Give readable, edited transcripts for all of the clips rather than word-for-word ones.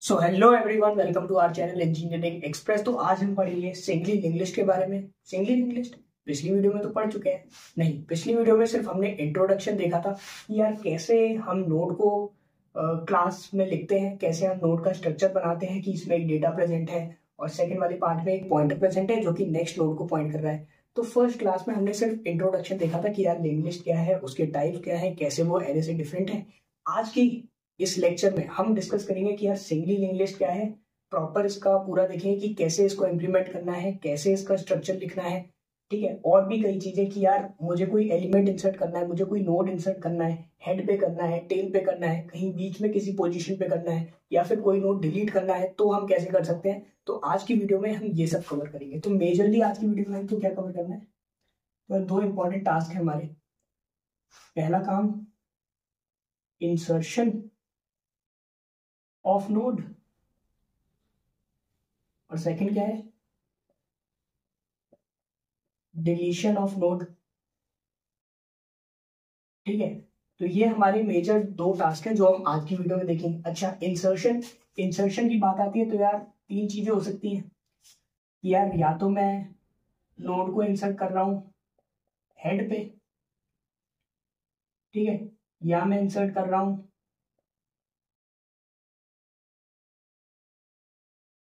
So hello everyone, welcome to our channel Engineering Express. तो आज हम पढ़ेंगे सिंगलिंग इंग्लिश के बारे में। सिंगलिंग इंग्लिश पिछली वीडियो में तो पढ़ चुके हैं। नहीं, पिछली वीडियो में सिर्फ हमने इंट्रोडक्शन देखा था कि यार कैसे हम नोड को क्लास में लिखते हैं, कैसे हम नोड का स्ट्रक्चर बनाते हैं कि इसमें एक डेटा प्रेजेंट है और सेकंड वाले पार्ट में एक पॉइंटर प्रेजेंट है जो कि नेक्स्ट नोड को पॉइंट कर रहा है। तो फर्स्ट क्लास में हमने सिर्फ इंट्रोडक्शन देखा था कि यार लिंक लिस्ट क्या है, उसके टाइप्स क्या है, कैसे वो एरे से डिफरेंट है। आज की इस लेक्चर में हम डिस्कस करेंगे कि यार सिंगल लिंक लिस्ट क्या है, प्रॉपर इसका पूरा देखेंगे कि कैसे इसको इम्प्लीमेंट करना है, कैसे इसका स्ट्रक्चर लिखना है। ठीक है, और भी कई चीजें कि यार मुझे कोई एलिमेंट इंसर्ट करना है, मुझे कोई नोड इंसर्ट करना है, हेड पे करना है, टेल पे करना है, कहीं बीच में किसी पोजीशन पे करना है, या फिर कोई नोड डिलीट करना है, तो हम कैसे कर सकते हैं। तो आज की वीडियो में हम ये सब कवर करेंगे। तो मेजरली आज की वीडियो में हमको क्या कवर करना है, तो दो इंपॉर्टेंट टास्क है हमारे। पहला काम इंसर्शन ऑफ नोड और सेकंड क्या है, डिलीशन ऑफ नोड। ठीक है, तो ये हमारे मेजर दो टास्क हैं जो हम आज की वीडियो में देखेंगे। अच्छा, इंसर्शन की बात आती है तो यार तीन चीजें हो सकती हैं कि यार या तो मैं नोड को इंसर्ट कर रहा हूं हेड पे, ठीक है, या मैं इंसर्ट कर रहा हूं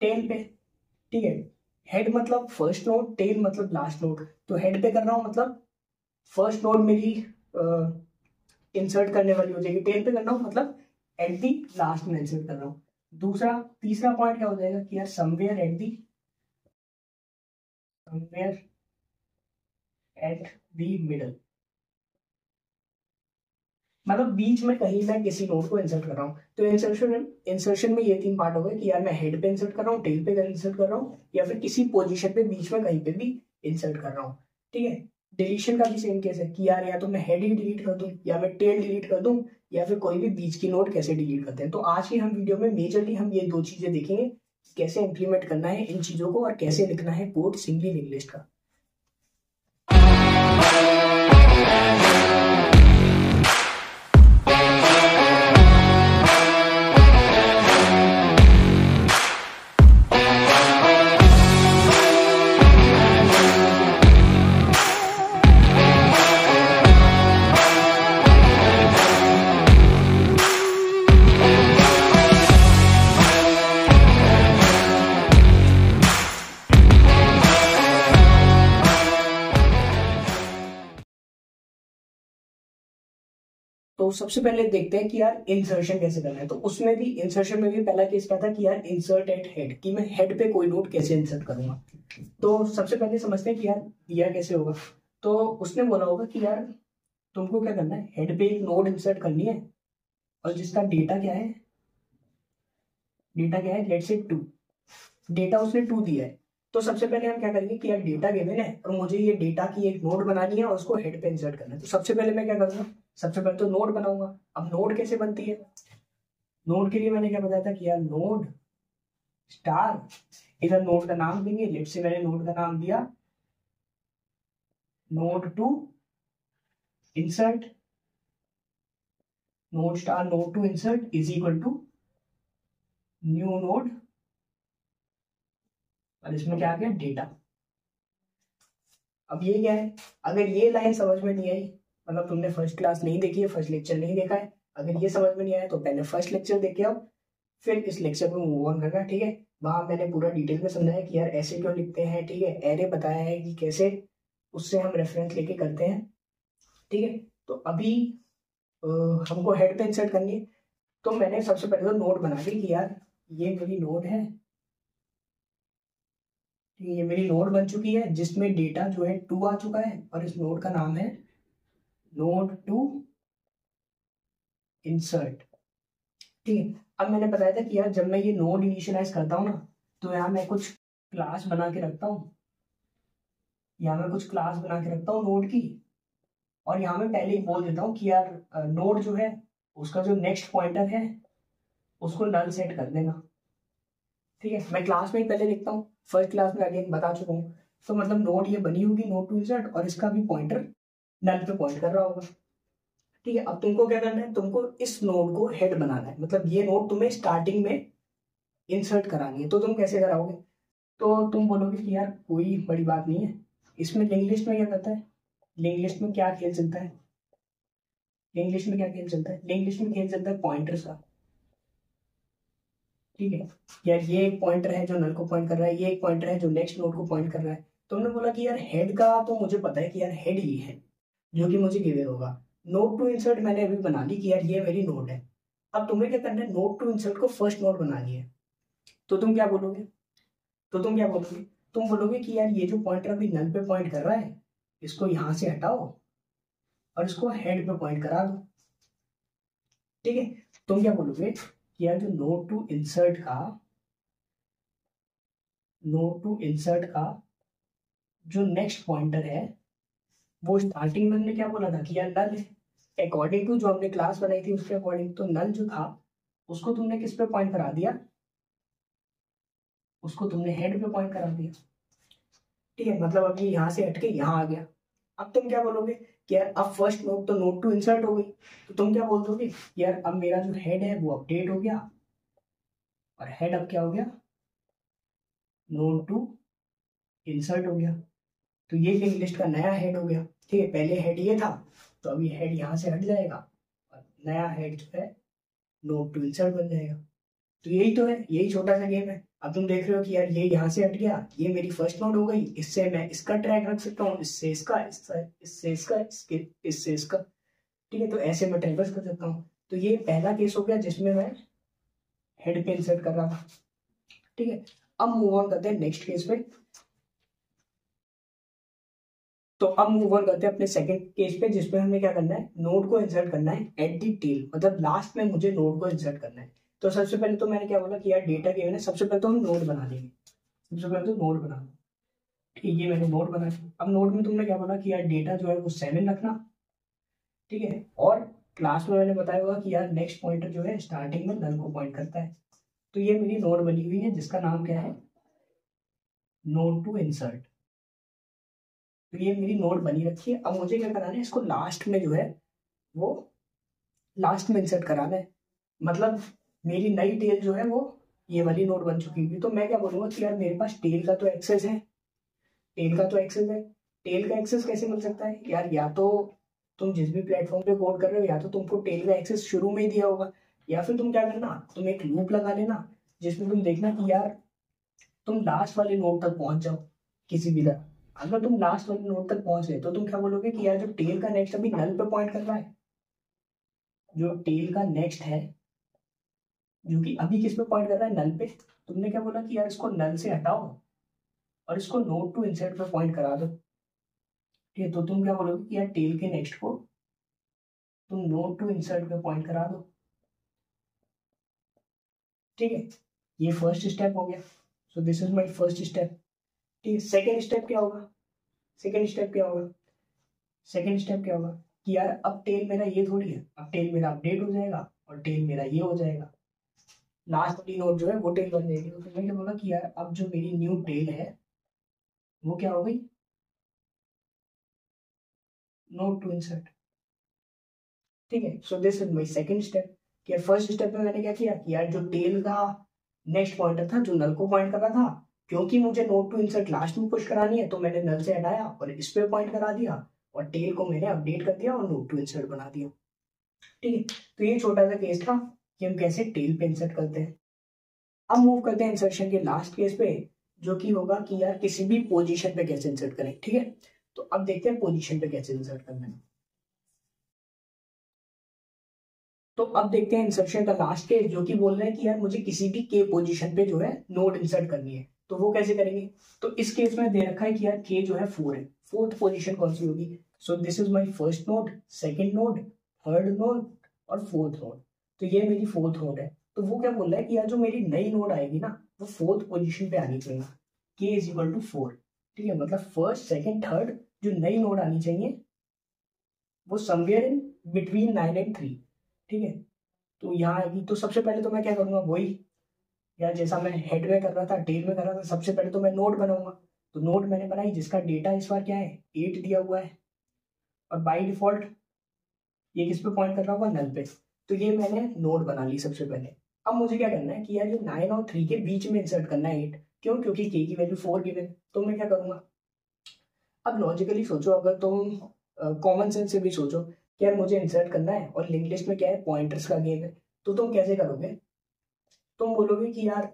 टेल पे। ठीक है, हेड मतलब फर्स्ट नोड, टेल मतलब लास्ट नोड। तो हेड पे कर रहा हूं मतलब फर्स्ट नोड मेरी इंसर्ट करने वाली हो जाएगी, टेल पे कर रहा हूं मतलब एट दी लास्ट में इंसर्ट कर रहा हूं। तीसरा पॉइंट क्या हो जाएगा कि यार समवेयर एट दी मिडल, मतलब बीच में कहीं मैं किसी नोड को इंसर्ट कर रहा हूँ। तो इंसर्शन में ये तीन पार्ट हो गए कि यार मैं हेड पे इंसर्ट कर रहा हूँ, टेल पे इंसर्ट कर रहा हूँ, या फिर किसी पोजीशन पे बीच में कहीं पे भी इंसर्ट कर रहा हूँ। ठीक है, डिलीशन का भी सेम केस है कि यार या तो मैं हेड ही डिलीट कर दूं, या मैं टेल डिलीट कर दूं, या फिर कोई भी बीच की नोड कैसे डिलीट करते हैं। तो आज की हम वीडियो में मेजरली हम ये दो चीजें देखेंगे, कैसे इंप्लीमेंट करना है इन चीजों को और कैसे लिखना है कोड सिंगली लिंक लिस्ट का। तो सबसे पहले देखते हैं कि यार इंसर्शन कैसे करना है। तो उसमें भी इंसर्शन में भी पहला केस क्या था कि यार इंसर्ट एट हेड, कि मैं हेड पे कोई नोड कैसे इंसर्ट करूंगा। तो सबसे पहले समझते हैं कि यार दिया कैसे होगा। तो उसने बोला होगा कि यार तुमको क्या करना है, हेड पे एक नोड इंसर्ट करनी है और जिसका डेटा क्या है, लेट्स से 2। डेटा उसने 2 दिया है। तो सबसे पहले हम क्या करेंगे कि यार डेटा गिवन है और मुझे ये डेटा की एक नोड बनानी है और उसको हेड पे इंसर्ट करना है। तो सबसे पहले मैं क्या करूंगा, सबसे पहले तो नोड बनाऊंगा। अब नोड कैसे बनती है, नोड के लिए मैंने क्या बताया था कि यार नोड स्टार, इधर नोड का नाम देंगे। लेट्स से मैंने नोड का नाम दिया node to insert, node star node to insert is equal to new node, और इसमें क्या आ गया, डेटा। अब ये क्या है, अगर ये लाइन समझ में नहीं आई, मतलब तुमने फर्स्ट क्लास नहीं देखी है, फर्स्ट लेक्चर नहीं देखा है, अगर ये समझ में नहीं आया तो पहले फर्स्ट लेक्चर देख के आओ, फिर इस लेक्चर में मूव ऑन करना। ठीक है, वहां मैंने पूरा डिटेल में समझाया कि यार ऐसे क्यों लिखते हैं। ठीक है, एरे बताया है कि कैसे उससे हम रेफरेंस लेके करते हैं। ठीक है, तो अभी हमको हेड पे इंसर्ट करनी है। तो मैंने सबसे पहले तो नोड बना ली कि यार ये मेरी नोड है, ये मेरी नोड बन चुकी है जिसमें डेटा जो है 2 आ चुका है और इस नोड का नाम है नोड टू इंसर्ट। ठीक है, अब मैंने बताया था कि यार जब मैं ये नोड इनिशियलाइज करता हूँ ना, तो यहाँ मैं कुछ क्लास बना के रखता हूँ, नोड की, और यहाँ मैं पहले ही बोल देता हूँ कि यार नोड जो है उसका जो नेक्स्ट पॉइंटर है उसको नल सेट कर देना। ठीक है, मैं क्लास में ही पहले लिखता हूँ, फर्स्ट क्लास में अगेन बता चुका हूँ। तो मतलब नोड ये बनी होगी नोड टू इंसर्ट और इसका भी पॉइंटर नल पे पॉइंट कर रहा होगा। ठीक है, अब तुमको क्या करना है, तुमको इस नोड को हेड बनाना है। मतलब ये नोड तुम्हें स्टार्टिंग में इंसर्ट करानी है, तो तुम कैसे कराओगे? तो तुम बोलोगे कि यार कोई बड़ी बात नहीं है, इसमें लिंक लिस्ट में क्या करता है, लिंक लिस्ट में क्या खेल चलता है, लिंक लिस्ट में क्या खेल चलता है, लिंक लिस्ट में खेल चलता है पॉइंटर्स का। ठीक है, यार ये एक पॉइंटर है जो नल को पॉइंट कर रहा है, ये एक पॉइंटर है जो नेक्स्ट नोड को पॉइंट कर रहा है। तुमने बोला कि यार हेड का तो मुझे पता है कि यार हेड ये है जो कि मुझे गिवन होगा। नोड टू इंसर्ट मैंने अभी बना ली कि यार ये मेरी नोड है। अब तुम्हें क्या करना है, नोड टू इंसर्ट को फर्स्ट नोड बनानी है। तो तुम क्या बोलोगे, तो तुम क्या बोलोगे, तुम बोलोगे कि यार ये जो पॉइंटर अभी नल पे पॉइंट कर रहा है, इसको यहां से हटाओ और इसको हेड पे पॉइंट करा दो। ठीक है, तुम क्या बोलोगे कि यार जो नोड टू इंसर्ट का जो नेक्स्ट पॉइंटर है, वो स्टार्टिंग में हमने क्या बोला था कि यार नल है। अकॉर्डिंग टू जो हमने क्लास बनाई थी उसके अकॉर्डिंग, तो नल जो था उसको तुमने किस पे पॉइंट करा दिया, उसको तुमने हेड पे पॉइंट करा दिया। ठीक है, मतलब अभी यहाँ से हटके यहाँ आ गया। अब तुम क्या बोलोगे कि यार अब फर्स्ट नोड तो नोड टू इंसर्ट हो गई, तो तुम क्या बोल दोगे यार अब मेरा जो हेड है वो अपडेट हो गया, और हेड अब क्या हो गया, नोड टू इंसर्ट हो गया। तो ये लिंक लिस्ट का नया हेड हो गया। ठीक है, पहले हेड ये था, तो अभी हेड यहाँ से हट जाएगा और नया हेड जो है नोड टू इंसर्ट बन जाएगा। तो यही तो है, यही छोटा सा गेम है। अब तुम देख रहे हो कि यार ये यहाँ से हट गया, ये मेरी फर्स्ट नोड हो गई, इससे मैं इसका ट्रैक रख सकता हूँ, इससे इसका, इससे इसका, इससे इसका। ठीक है, तो ऐसे मैं ट्रेवर्स कर सकता हूँ। तो ये पहला केस हो गया जिसमें मैं हेड पे इंसर्ट कर रहा था। ठीक है, अब मूव ऑन करते हैं नेक्स्ट केस पे। तो अब मूव ऑन करते हैं अपने सेकंड केस पे, जिसमें हमें क्या करना है, नोड को इंसर्ट करना है एट दी टेल, मतलब लास्ट में मुझे नोड को इंसर्ट करना है। तो सबसे पहले तो मैंने क्या बोला कि यार डेटा गिवन है, सबसे पहले तो हम नोड बना लेंगे। सबसे पहले तो नोड बना लो। ठीक, ये मैंने नोड बना लिया। अब नोड में तुमने क्या बोला कि यार डेटा जो है वो 7 रखना। ठीक है, और क्लास में मैंने बताया होगा कि यार नेक्स्ट पॉइंटर जो है स्टार्टिंग में नल को पॉइंट करता है। तो ये मेरी नोड बनी हुई है जिसका नाम क्या है, नोड टू इंसर्ट। तो ये मेरी नोड बनी रखी है। अब मुझे क्या कराना है, इसको लास्ट में जो है वो लास्ट में इंसर्ट कराना है। मतलब मेरी नई टेल जो है वो ये वाली नोड बन चुकी है। तो मैं क्या बोलूंगा कि यार मेरे पास टेल का तो एक्सेस है, टेल का तो एक्सेस है। टेल का एक्सेस कैसे मिल सकता है यार, या तो तुम जिस भी प्लेटफॉर्म पे कोड कर रहे हो, या तो तुमको टेल का एक्सेस शुरू में ही दिया होगा, या फिर तुम क्या करना, तुम एक लूप लगा लेना जिसमें तुम देखना कि यार तुम लास्ट वाले नोड तक पहुंच जाओ किसी भी तरह। अगर तुम लास्ट वाले नोड तक पहुंच गए तो तुम क्या बोलोगे कि यार जो टेल का नेक्स्ट अभी नल पे पॉइंट कर रहा है, जो टेल का नेक्स्ट है जो कि अभी किस पे पॉइंट कर रहा है, नल पे। तुमने क्या बोला कि यार इसको नल से हटाओ और इसको नोड टू इंसर्ट पे पॉइंट करा दो। ठीक है, तो तुम क्या बोलोगे कि यार टेल के नेक्स्ट को तुम नोड टू इंसर्ट पे पॉइंट करा दो। ठीक है, ये फर्स्ट स्टेप हो गया। सो this is my first step. ठीक है, सेकेंड स्टेप क्या होगा, सेकेंड स्टेप क्या होगा, सेकेंड स्टेप क्या होगा कि यार अब टेल मेरा ये थोड़ी है, अब टेल मेरा अपडेट हो जाएगा और टेल मेरा ये हो जाएगा, लास्ट वाली नोड जो है वो टेल बन जाएगी। तो तुमने क्या बोला कि यार अब जो मेरी न्यू टेल है वो क्या हो गई, नोड टू इंसर्ट। ठीक है, so this is my second step. कि यार फर्स्ट स्टेप में मैंने क्या किया कि यार जो टेल का नेक्स्ट पॉइंटर था जो नल को पॉइंट कर रहा था, क्योंकि मुझे नोड टू इंसर्ट लास्ट में पुश करानी है, तो मैंने नल से हटाया और इस पे पॉइंट करा दिया, और टेल को मैंने अपडेट कर दिया और नोड टू इंसर्ट बना दिया। ठीक है, तो ये छोटा सा केस था कि हम कैसे टेल पे इंसर्ट करते हैं। अब मूव करते हैं इंसर्शन के लास्ट केस पे, जो कि होगा कि यार किसी भी पोजीशन पे कैसे इंसर्ट करें। ठीक है, तो अब देखते हैं पोजीशन पे कैसे इंसर्ट करना है। तो अब देखते हैं इंसर्शन का लास्ट केस, जो कि बोल रहे हैं कि यार मुझे किसी भी के पोजीशन पे जो है नोड इंसर्ट करनी है। तो वो कैसे करेंगे, तो इस केस में दे रखा है कि यार के जो है 4 है, फोर्थ पोजीशन कौन सी होगी। सो this is my first node, second node, third node और फोर्थ नोड। तो ये मेरी फोर्थ नोड है। तो वो क्या बोल रहा है कि यार जो मेरी नई नोड आएगी ना वो फोर्थ पोजीशन पे आनी चाहिए, के इज इक्वल टू 4। ठीक है, मतलब फर्स्ट सेकंड थर्ड जो नई नोड आनी चाहिए वो समवेयर इन बिटवीन 9 एंड 3। ठीक है, तो यहाँ आएगी। तो सबसे पहले तो मैं क्या करूंगा, वही यार जैसा मैं हेड में कर रहा था, टेल में कर रहा था, सबसे पहले तो मैं नोड बनाऊंगा। तो नोड मैंने बनाई जिसका डेटा इस बार क्या है, 8 दिया हुआ है, और बाई डिफॉल्ट ये किस पे पॉइंट कर रहा होगा, नल पे। तो ये मैंने नोड बना ली सबसे पहले। अब मुझे क्या करना है कि यार ये 9 और 3 के बीच में इंसर्ट करना है 8। क्यों? क्योंकि k की वैल्यू 4 गिवन। तो मैं क्या करूंगा, अब लॉजिकली सोचो, अगर तुम कॉमन सेंस से भी सोचो कि यार मुझे इंसर्ट करना है और लिंक लिस्ट में क्या है, पॉइंटर्स का गेम है, तो तुम कैसे करोगे? तुम बोलोगे कि यार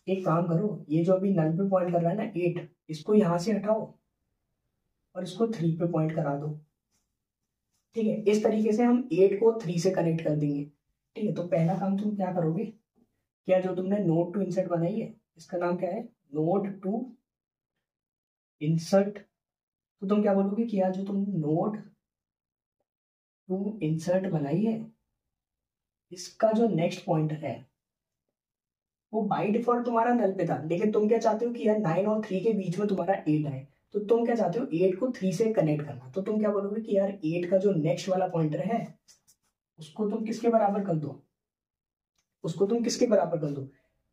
एक काम करो, ये जो अभी नल पे पॉइंट कर रहा है ना 8, इसको यहाँ से हटाओ और इसको 3 पे पॉइंट करा दो। ठीक है, इस तरीके से हम 8 को 3 से कनेक्ट कर देंगे। ठीक है, तो पहला काम तुम क्या करोगे, क्या जो तुमने नोड टू इंसर्ट बनाई है इसका नाम क्या है, नोड टू इंसर्ट। तो तुम क्या बोलोगे कि यार जो तुमने नोड टू इंसर्ट बनाई है इसका जो नेक्स्ट पॉइंटर है वो बाय डिफॉल्ट तुम्हारा नल पे था, लेकिन तुम क्या चाहते हो कि यार 9 और 3 के बीच में तुम्हारा 8 है, तो तुम क्या चाहते हो 8 को 3 से कनेक्ट करना। तो तुम क्या बोलोगे कि यार 8 का जो नेक्स्ट वाला पॉइंटर है उसको तुम किसके बराबर कर दो, उसको तुम किसके बराबर कर दो,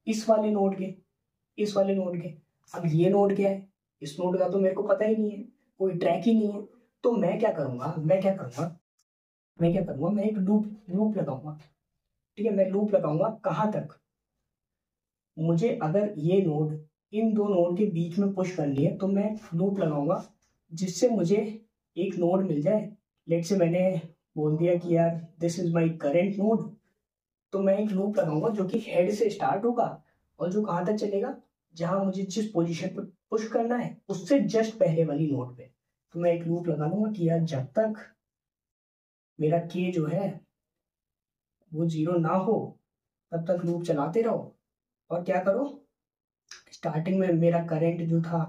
इस वाले नोड के, इस वाले नोड के। अब ये नोड क्या है, इस नोड का तो मेरे को पता ही नहीं है, कोई ट्रैक ही नहीं है। तो मैं क्या करूंगा, मैं एक लूप लूप लगाऊंगा। ठीक है, मैं लूप लगाऊंगा कहाँ तक, मुझे अगर ये नोड इन दो नोड के बीच में पुश करनी है तो मैं लूप लगाऊंगा जिससे मुझे एक नोड मिल जाए। लेट से मैंने बोल दिया कि यार this is my current node, तो मैं एक लूप लगाऊंगा जो कि हेड से स्टार्ट होगा और जो कहाँ तक चलेगा, जहां मुझे जिस पोजीशन पे पुश करना है उससे जस्ट पहले वाली नोड पे। तो मैं एक लूप लगा लूंगा कि यार जब तक मेरा के जो है वो 0 ना हो तब तक लूप चलाते रहो। और क्या करो, स्टार्टिंग में मेरा करंट जो था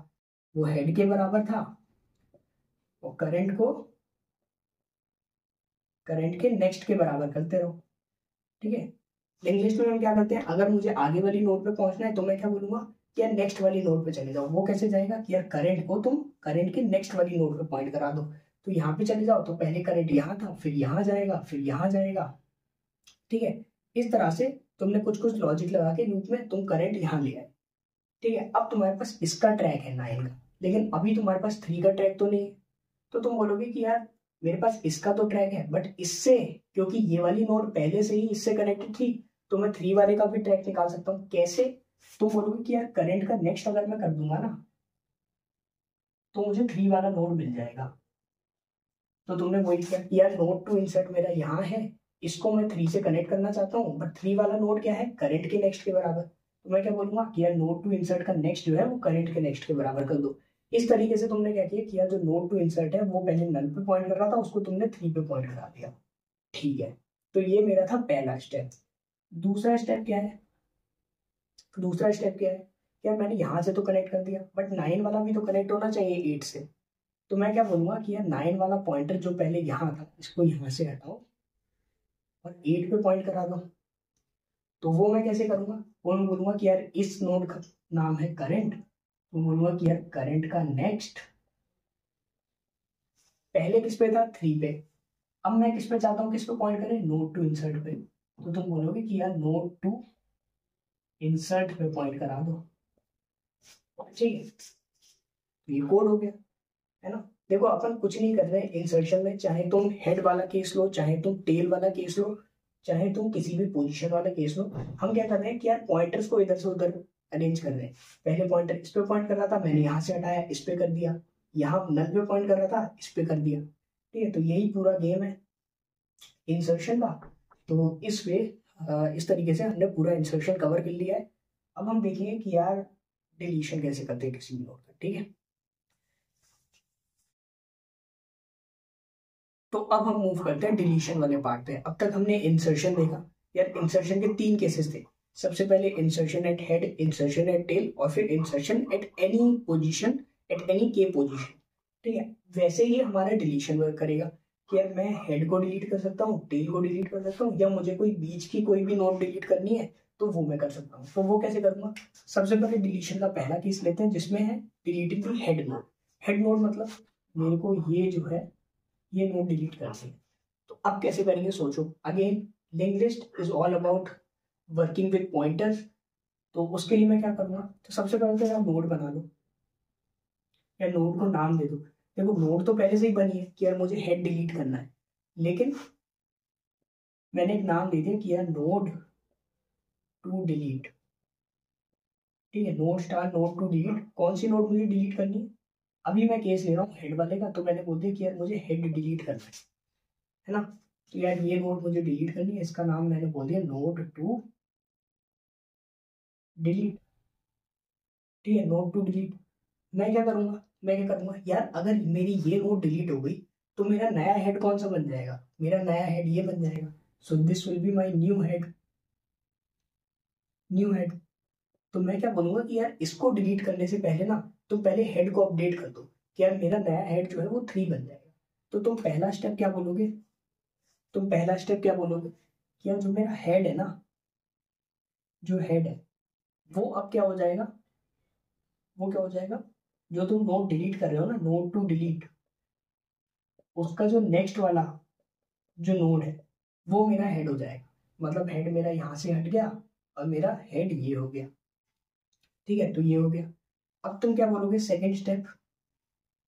वो हेड के बराबर था और करंट के नेक्स्ट के बराबर करते रहो। ठीक है, इंग्लिश में हम क्या करते हैं, अगर मुझे आगे वाली नोड पे पहुंचना है तो मैं क्या बोलूंगा कि यार नेक्स्ट वाली नोड पे चले जाओ। वो कैसे जाएगा कि यार करंट को तुम करंट के नेक्स्ट वाली नोड पे पॉइंट करा दो, तो यहाँ पे चले जाओ तो पहले करंट यहाँ था, फिर यहाँ जाएगा, फिर यहाँ जाएगा। ठीक है, इस तरह से तुमने कुछ कुछ लॉजिक लगा के लूप में तुम करंट यहाँ ले आए। ठीक है, अब तुम्हारे पास इसका ट्रैक है 9 का, लेकिन अभी तुम्हारे पास 3 का ट्रैक तो नहीं है। तो तुम बोलोगे कि यार मेरे पास इसका तो ट्रैक है बट इससे, क्योंकि ये वाली नोड पहले से ही इससे कनेक्टेड थी, तो मैं 3 वाले का भी ट्रैक निकाल सकता हूँ। कैसे? तुम बोलोगे कि यार करंट का नेक्स्ट अगर मैं कर दूंगा ना तो मुझे 3 वाला नोड मिल जाएगा। तो तुमने वही किया कि यार नोड टू इंसर्ट मेरा यहाँ है, इसको मैं 3 से कनेक्ट करना चाहता हूँ, बट 3 वाला नोड क्या है, करंट के नेक्स्ट के बराबर। तो मैं क्या बोलूंगा कि यार नोड टू इंसर्ट का नेक्स्ट जो है वो करंट के नेक्स्ट के बराबर कर दो। इस तरीके से तुमने क्या किया कि यार जो नोड टू इंसर्ट है वो पहले नल पे पॉइंट कर रहा था, उसको तुमने 3 पे पॉइंट करा दिया। ठीक है, तो ये मेरा था पहला स्टेप। दूसरा स्टेप क्या है, दूसरा स्टेप क्या है, यार मैंने यहाँ से तो कनेक्ट कर दिया बट 9 वाला भी तो कनेक्ट होना चाहिए 8 से। तो मैं क्या बोलूंगा कि यार 9 वाला पॉइंटर जो पहले यहाँ था इसको यहाँ से हटाओ और 8 पे पॉइंट करा दो। तो वो मैं कैसे करूंगा, वो मैं बोलूंगा कि यार इस नोड का नाम है करंट, तो बोलूंगा कि यार करंट का नेक्स्ट पहले किस पे था, 3 पे। अब मैं किस पे चाहता हूँ, किस पे पॉइंट करें, नोड टू इंसर्ट पे। तो तुम बोलोगे कि यार नोड टू इंसर्ट पे पॉइंट करा दो। ठीक है, तो ये कोड हो गया, है ना। देखो अपन कुछ नहीं कर रहे इंसर्शन में, चाहे तुम हेड वाला केस लो, चाहे तुम टेल वाला केस लो, चाहे तुम किसी भी पोजीशन वाला केस लो, हम क्या कर रहे हैं कि यार पॉइंटर्स को इधर से उधर अरेंज कर रहे हैं। पहले पॉइंटर इस पे पॉइंट कर रहा था, मैंने यहाँ से हटाया इस पे कर दिया, यहाँ नल पे पॉइंट कर रहा था इस पे कर दिया। ठीक है, तो यही पूरा गेम है इंसर्शन का। तो इस वे इस तरीके से हमने पूरा इंसर्शन कवर कर लिया है। अब हम देखेंगे कि यार डिलीशन कैसे करते हैं किसी भी नोड का। ठीक है, तो अब हम मूव करते हैं डिलीशन वाले पार्ट पे। अब तक हमने इंसर्शन देखा, यार इंसर्शन के 3 केसेस थे। सबसे पहले insertion eight head, insertion eight tail और फिर insertion eight any position, at any के पोजीशन। ठीक है, वैसे ही हमारा डिलीशन वर्क करेगा कि यार मैं हेड को डिलीट कर सकता हूँ, टेल को डिलीट कर सकता हूँ, या मुझे कोई बीच की कोई भी नोड डिलीट करनी है तो वो मैं कर सकता हूँ। तो वो कैसे करूंगा, सबसे पहले डिलीशन का पहला केस लेते हैं जिसमें है deleting the head nod. Head node मतलब मेरे को ये जो है ये नोड डिलीट कर दें। तो अब कैसे करेंगे सोचो। Again link list is all about working with pointers. तो उसके लिए मैं क्या करूंगा, तो सबसे पहले तो यार नोड बना लो या नोड को नाम दे दो। देखो नोड तो पहले से ही बनी है कि यार मुझे हेड डिलीट करना है, लेकिन मैंने एक नाम दे दिया कि यार नोड टू डिलीट। ठीक है, node star node to delete. कौन सी नोड मुझे डिलीट करनी है? अभी मैं केस ले रहा हूँ हेड वाले का, तो मैंने बोल दिया कि यार मुझे हेड डिलीट करना है ना। तो यार ये नोड मुझे डिलीट करनी है, इसका नाम मैंने बोल दिया नोड टू डिलीट। ठीक है, नोड टू डिलीट। मैं क्या करूंगा यार, अगर मेरी ये नोड डिलीट हो गई तो मेरा नया हेड कौन सा बन जाएगा? मेरा नया हेड ये बन जाएगा। So this will be my new head. New head. तो मैं क्या बोलूंगा कि यार इसको डिलीट करने से पहले ना तुम पहले हेड को अपडेट कर दो कि यार मेरा नया हेड जो है वो 3 बन जाएगा। तो तुम पहला स्टेप क्या बोलोगे? कि यार जो मेरा हेड है ना, जो हेड है वो अब क्या हो जाएगा? जो तुम नोड डिलीट कर रहे हो ना, नोड टू डिलीट, उसका जो नेक्स्ट वाला जो नोड है वो मेरा हेड हो जाएगा। मतलब हेड मेरा यहाँ से हट गया और मेरा हेड ये हो गया। ठीक है, तो ये हो गया। अब तुम क्या बोलोगे सेकंड स्टेप?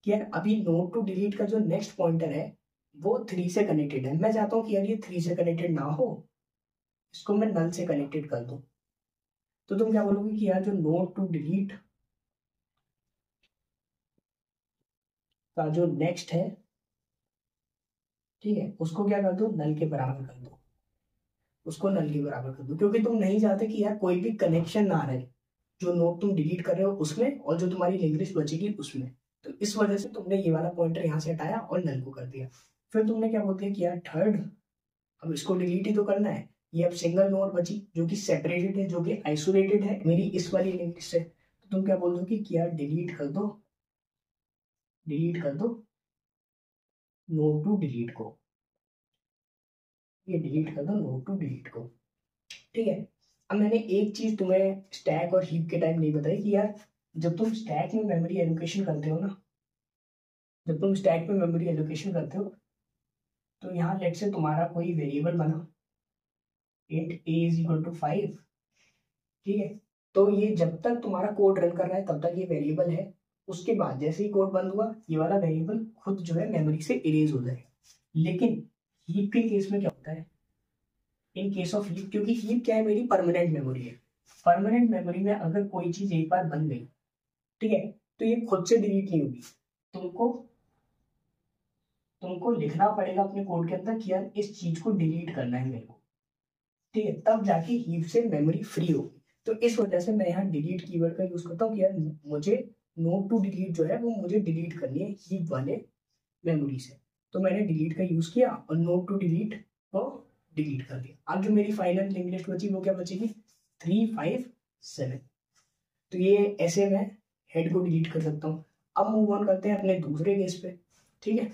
कि यार अभी नोड टू डिलीट का जो नेक्स्ट पॉइंटर है वो 3 से कनेक्टेड है। मैं चाहता हूँ कि यार ये 3 से कनेक्टेड ना हो, इसको मैं नल से कनेक्टेड कर दूं। तो तुम क्या बोलोगे कि यार जो नोड टू डिलीट का जो नेक्स्ट है, ठीक है, उसको क्या कर दो? नल के बराबर कर दो। क्योंकि तुम नहीं चाहते कि यार कोई भी कनेक्शन ना रहे जो नोड तुम डिलीट कर रहे हो उसमें और जो तुम्हारी लिंक बचेगी उसमें। तो इस वजह से तुमने ये वाला पॉइंटर यहाँ से हटाया और नल को कर दिया। फिर तुमने क्या बोल दिया कि यार थर्ड, अब इसको डिलीट ही तो करना है। ये अब सिंगल नोड बची जो कि सेपरेटेड है, जो कि आइसोलेटेड है मेरी इस वाली लिंक से। तो तुम क्या बोल दो कि यार डिलीट कर दो नोड टू डिलीट को। ये डिलीट कर दो नोड टू डिलीट को। ठीक है। अब मैंने एक चीज तुम्हें स्टैक और हीप के टाइम नहीं बताई कि यार जब तुम स्टैक में मेमोरी एलोकेशन करते हो ना, तो यहाँ लेट से तुम्हारा कोई वेरिएबल बना int a is equal to 5। ठीक है, तो ये जब तक तुम्हारा कोड रन कर रहा है तब तक ये वेरिएबल है। उसके बाद जैसे ही कोड बंद हुआ ये वाला वेरिएबल खुद जो है मेमोरी से इरेज हो जाएगा। लेकिन हीप के केस में क्या होता है? इन केस ऑफ हीप, क्योंकि हीप क्या है, मेरी परमानेंट मेमोरी है। परमानेंट मेमोरी में अगर कोई चीज एक बार बन गई, ठीक है, तो ये खुद से डिलीट नहीं होगी। तुमको तुमको लिखना पड़ेगा अपने कोड के अंदर कि यार इस चीज को डिलीट करना है मेरे को। ठीक है, तब जाके हीप से मेमोरी फ्री होगी। तो इस वजह से मैं यहाँ डिलीट कीवर्ड का यूज करता हूँ कि यार मुझे नोड टू डिलीट जो है वो मुझे डिलीट करनी है हीप वाले मेमोरी से। तो मैंने डिलीट का यूज किया और नोड टू डिलीट को डिलीट कर दिया। अब जो मेरी फाइनल लिंक लिस्ट बची वो क्या बचेगी? 3 5 7। तो ये ऐसे मैं हेड को डिलीट कर सकता हूँ। अब मूव ऑन करते हैं अपने दूसरे केस पे। ठीक है,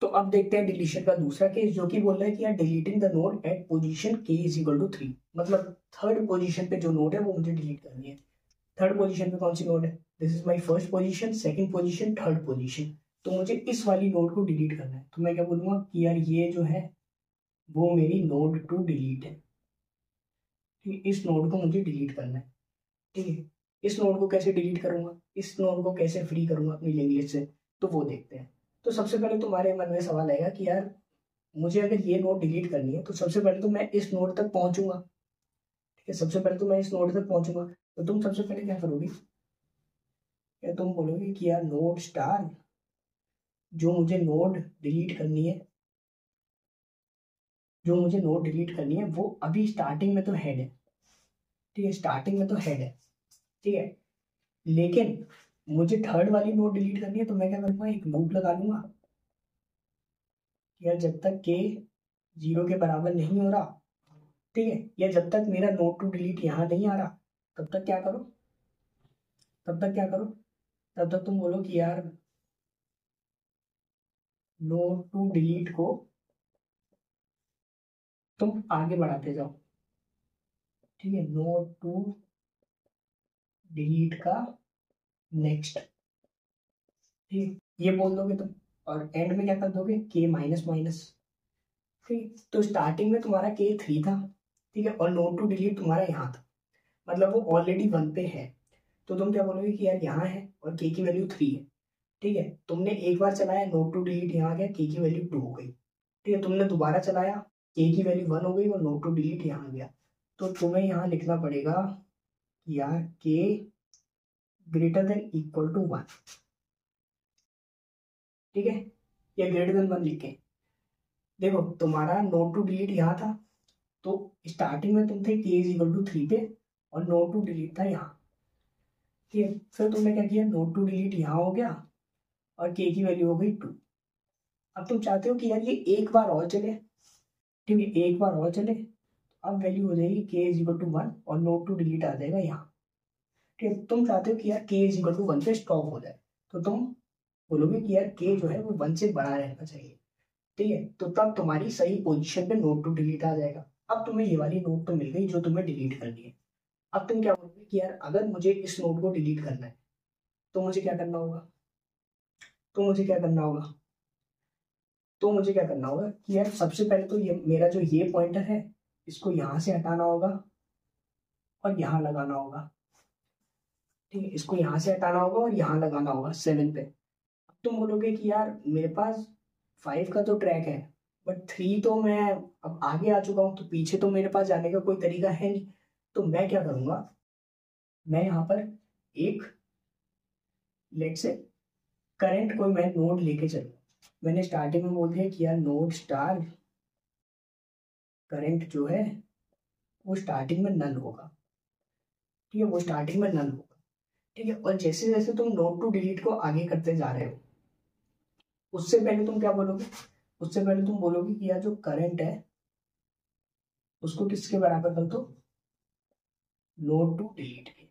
तो अब देखते हैं डिलीशन का दूसरा केस, जो कि बोल रहा है कि यार deleting the node at position k is equal to 3। मतलब थर्ड पोजीशन पे जो नोड है वो मुझे डिलीट करनी है। थर्ड पोजीशन पे कौन सी नोड है? This is my first position, second position, third position. तो मुझे इस वाली नोड को डिलीट करना है। तो मैं क्या बोलूंगा कि यार ये जो है वो मेरी नोड टू डिलीट है। ठीक, इस नोड को मुझे डिलीट करना है। ठीक है, इस नोड को कैसे डिलीट करूंगा, इस नोड को कैसे फ्री करूंगा अपनी लिंक लिस्ट से, तो वो देखते हैं। तो सबसे पहले तुम्हारे मन में सवाल आएगा कि यार मुझे अगर ये नोड डिलीट करनी है तो सबसे पहले तो मैं इस नोड तक पहुंचूंगा। ठीक है, तो तुम सबसे पहले क्या करोगे? क्या तुम बोलोगे कि यार नोड स्टार जो मुझे नोड डिलीट करनी है वो अभी स्टार्टिंग में तो हेड है। ठीक है, ठीक है, लेकिन मुझे थर्ड वाली नोड डिलीट करनी है। तो मैं क्या करूंगा, एक लूप लगा लूंगा यार जब तक के 0 के बराबर नहीं हो रहा, ठीक है, या जब तक मेरा नोड टू डिलीट यहाँ नहीं आ रहा, तब तक क्या करो तब तक तुम बोलो कि यार नोड टू डिलीट को तुम आगे बढ़ाते जाओ। ठीक है, नोड टू डिलीट का नेक्स्ट, ठीक, ये बोल दोगे तुम, और एंड में क्या कर दोगे? के माइनस माइनस। ठीक, तो स्टार्टिंग में तुम्हारा के 3 था, ठीक है, और नोड टू डिलीट तुम्हारा यहाँ था, मतलब वो ऑलरेडी 1 पे है। तो तुम क्या बोलोगे कि यार यहाँ है और के की वैल्यू 3 है। ठीक है, तुमने एक बार चलाया नोड टू डिलीट, यहाँ आ गया, के की वैल्यू 2 हो गई। ठीक है, तुमने दोबारा चलाया के की वैल्यू 1 हो गई और नोट टू डिलीट यहाँ आ गया। तो तुम्हें यहाँ लिखना पड़ेगा कि यार के ग्रेटर देन इक्वल टू 1, ठीक है, या ग्रेटर देन 1 लिख के। देखो तुम्हारा नोट टू डिलीट यहाँ था, तो स्टार्टिंग में तुम थे के इज इक्वल टू 3 पे और नोट टू डिलीट था यहाँ, ठीक है। फिर तुमने क्या किया, नोट टू डिलीट यहाँ हो गया और के की वैल्यू हो गई 2। अब तुम चाहते हो कि यार ये एक बार और चले, ठीक है, एक बार और चले, अब वैल्यू हो जाएगी के इज इक्वल टू 1 और नोट टू डिलीट आ जाएगा यहाँ, ठीक है। तुम चाहते हो कि यार के इज इक्वल टू 1 पे स्टॉप हो जाए, तो तुम बोलोगे कि यार के जो है वो 1 से बड़ा रहना चाहिए, ठीक है। तो तब तुम्हारी सही पोजीशन पे नोट टू डिलीट आ जाएगा। अब तुम्हें ये वाली नोट तो मिल गई जो तुम्हें डिलीट करनी है। अब तुम क्या बोलोगे कि यार अगर मुझे इस नोट को डिलीट करना है तो मुझे क्या करना होगा, तो मुझे क्या करना होगा, तो मुझे क्या करना होगा कि यार सबसे पहले तो ये मेरा जो ये पॉइंटर है इसको यहाँ से हटाना होगा और यहाँ लगाना होगा, ठीक है, इसको यहाँ से हटाना होगा और यहाँ लगाना होगा 7 पे। अब तुम बोलोगे कि यार मेरे पास 5 का तो ट्रैक है बट 3 तो मैं अब आगे आ चुका हूँ, तो पीछे तो मेरे पास जाने का कोई तरीका है नहीं। तो मैं क्या करूँगा, मैं यहाँ पर एक लेट से करंट कोई मैं नोड लेके चलूँ। मैंने स्टार्टिंग में बोल दिया कि यार नोड स्टार करंट जो है वो स्टार्टिंग में नल होगा, ठीक है, वो स्टार्टिंग में नल होगा, ठीक है। और जैसे जैसे तुम नोड टू डिलीट को आगे करते जा रहे हो उससे पहले तुम क्या बोलोगे, उससे पहले तुम बोलोगे कि यार जो करंट है उसको किसके बराबर कर दो, नोड टू डिलीट के,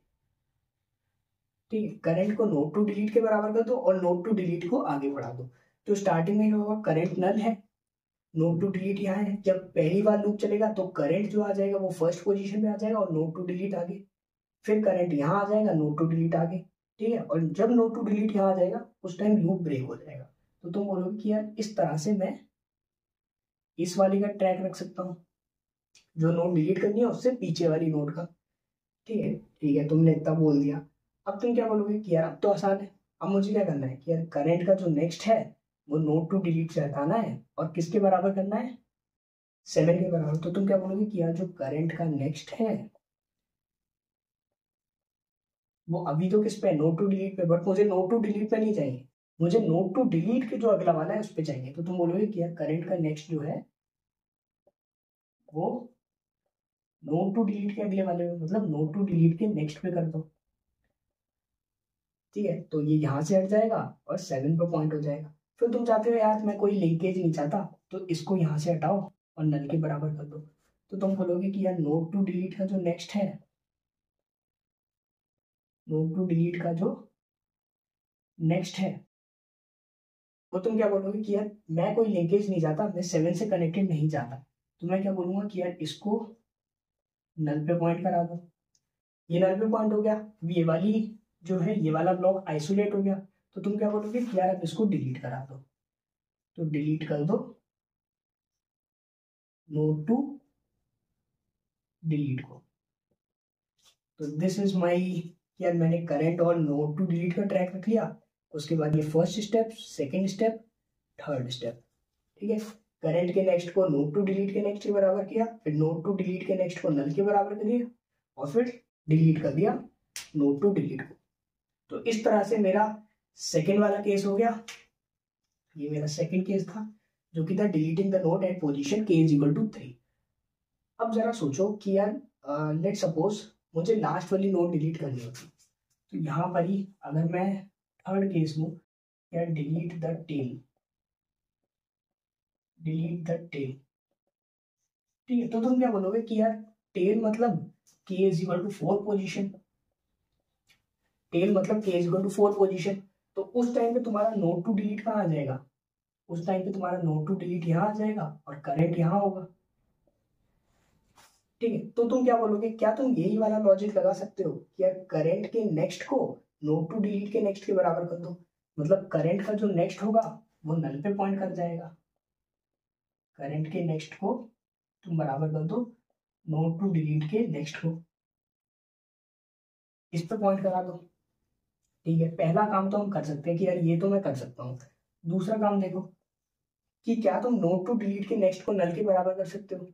ठीक है। करंट को नोड टू डिलीट के बराबर कर दो और नोड टू डिलीट को आगे बढ़ा दो। तो स्टार्टिंग में क्या होगा, करंट नल है, नोड टू डिलीट यहाँ है। जब पहली बार लूप चलेगा तो करंट जो आ जाएगा वो फर्स्ट पोजीशन पे आ जाएगा और नोड टू डिलीट आगे, फिर करंट यहाँ आ जाएगा, नोड टू डिलीट आगे, ठीक है। और जब नोड टू डिलीट यहाँ आ जाएगा उस टाइम लूप ब्रेक हो जाएगा। तो तुम बोलोगे कि यार इस तरह से मैं इस वाली का ट्रैक रख सकता हूँ, जो नोड डिलीट करनी है उससे पीछे वाली नोड का, ठीक है, ठीक है, तुमने इतना बोल दिया। अब तुम क्या बोलोगे कि यार अब तो आसान है, अब मुझे क्या करना है कि यार करंट का जो नेक्स्ट है वो नोड टू डिलीट से हटाना है और किसके बराबर करना है, 7 के बराबर। तो तुम क्या बोलोगे कि यार जो करंट का नेक्स्ट है वो अभी तो किस पे, नोड टू डिलीट पे, बट मुझे नोड टू डिलीट पे नहीं चाहिए, मुझे नोड टू डिलीट के जो अगला वाला है उस पे चाहिए। तो तुम बोलोगे कि यार करंट का नेक्स्ट जो है वो नोड टू डिलीट के अगले वाले में, मतलब नोड टू डिलीट के नेक्स्ट पे कर दो, ठीक है। तो ये यहाँ से हट जाएगा और 7 पे पॉइंट हो जाएगा। फिर तुम चाहते हो यार मैं कोई लिंकेज नहीं चाहता तो इसको यहाँ से हटाओ और नल के बराबर कर दो। तो तुम बोलोगे कि यार नोड टू डिलीट का जो नेक्स्ट है, नोड टू डिलीट का जो नेक्स्ट है वो तुम क्या बोलोगे कि यार मैं कोई लिंकेज नहीं चाहता, मैं 7 से कनेक्टेड नहीं चाहता। तो मैं क्या बोलूंगा कि यार इसको नल पे पॉइंट करा दो, ये नल पे पॉइंट हो गया। अब ये वाली जो है ये वाला ब्लॉक आइसोलेट हो गया। तो तुम क्या बोलोगे कि यार अब इसको डिलीट करा दो, तो डिलीट कर दो नोड टू डिलीट को। तो दिस इज माई, यार मैंने करंट और नोड टू डिलीट का ट्रैक रख लिया। उसके बाद ये first step, second step, third step, ठीक है। करंट के नेक्स्ट को नोड टू डिलीट के नेक्स्ट के बराबर किया, फिर नोड टू डिलीट के नेक्स्ट को नल के बराबर कर दिया और फिर डिलीट कर दिया नोड टू डिलीट को। तो इस तरह से मेरा सेकेंड वाला केस हो गया, ये मेरा सेकेंड केस था जो कि था deleting the node at position k is equal to 3। अब जरा सोचो कि यार लेट सपोज मुझे लास्ट वाली नोड डिलीट करनी होती, तो यहाँ पर ही अगर मैं थर्ड केस लूँ, यार delete the tail, delete the tail, ठीक है। तो तुम क्या बोलोगे कि यार टेल मतलब k is equal to 4 position, tail मतलब k is equal to 4 position. तो उस टाइम पे तुम्हारा नोड टू डिलीट कहाँ आ जाएगा, उस टाइम पे तुम्हारा नोड टू डिलीट यहाँ आ जाएगा और करंट यहाँ होगा, ठीक है। तो तुम क्या बोलोगे, क्या तुम यही वाला लॉजिक लगा सकते हो कि यार करंट के नेक्स्ट को नोड टू डिलीट के नेक्स्ट के बराबर कर दो, मतलब करंट का जो नेक्स्ट होगा वो नल पे पॉइंट कर जाएगा, करंट के नेक्स्ट को तुम बराबर कर दो नोड टू डिलीट के नेक्स्ट को, इस पे पॉइंट करा दो, ठीक है। पहला काम तो हम कर सकते हैं कि यार ये तो मैं कर सकता हूँ। दूसरा काम देखो, कि क्या तुम नोड टू डिलीट के नेक्स्ट को नल के बराबर कर सकते हो?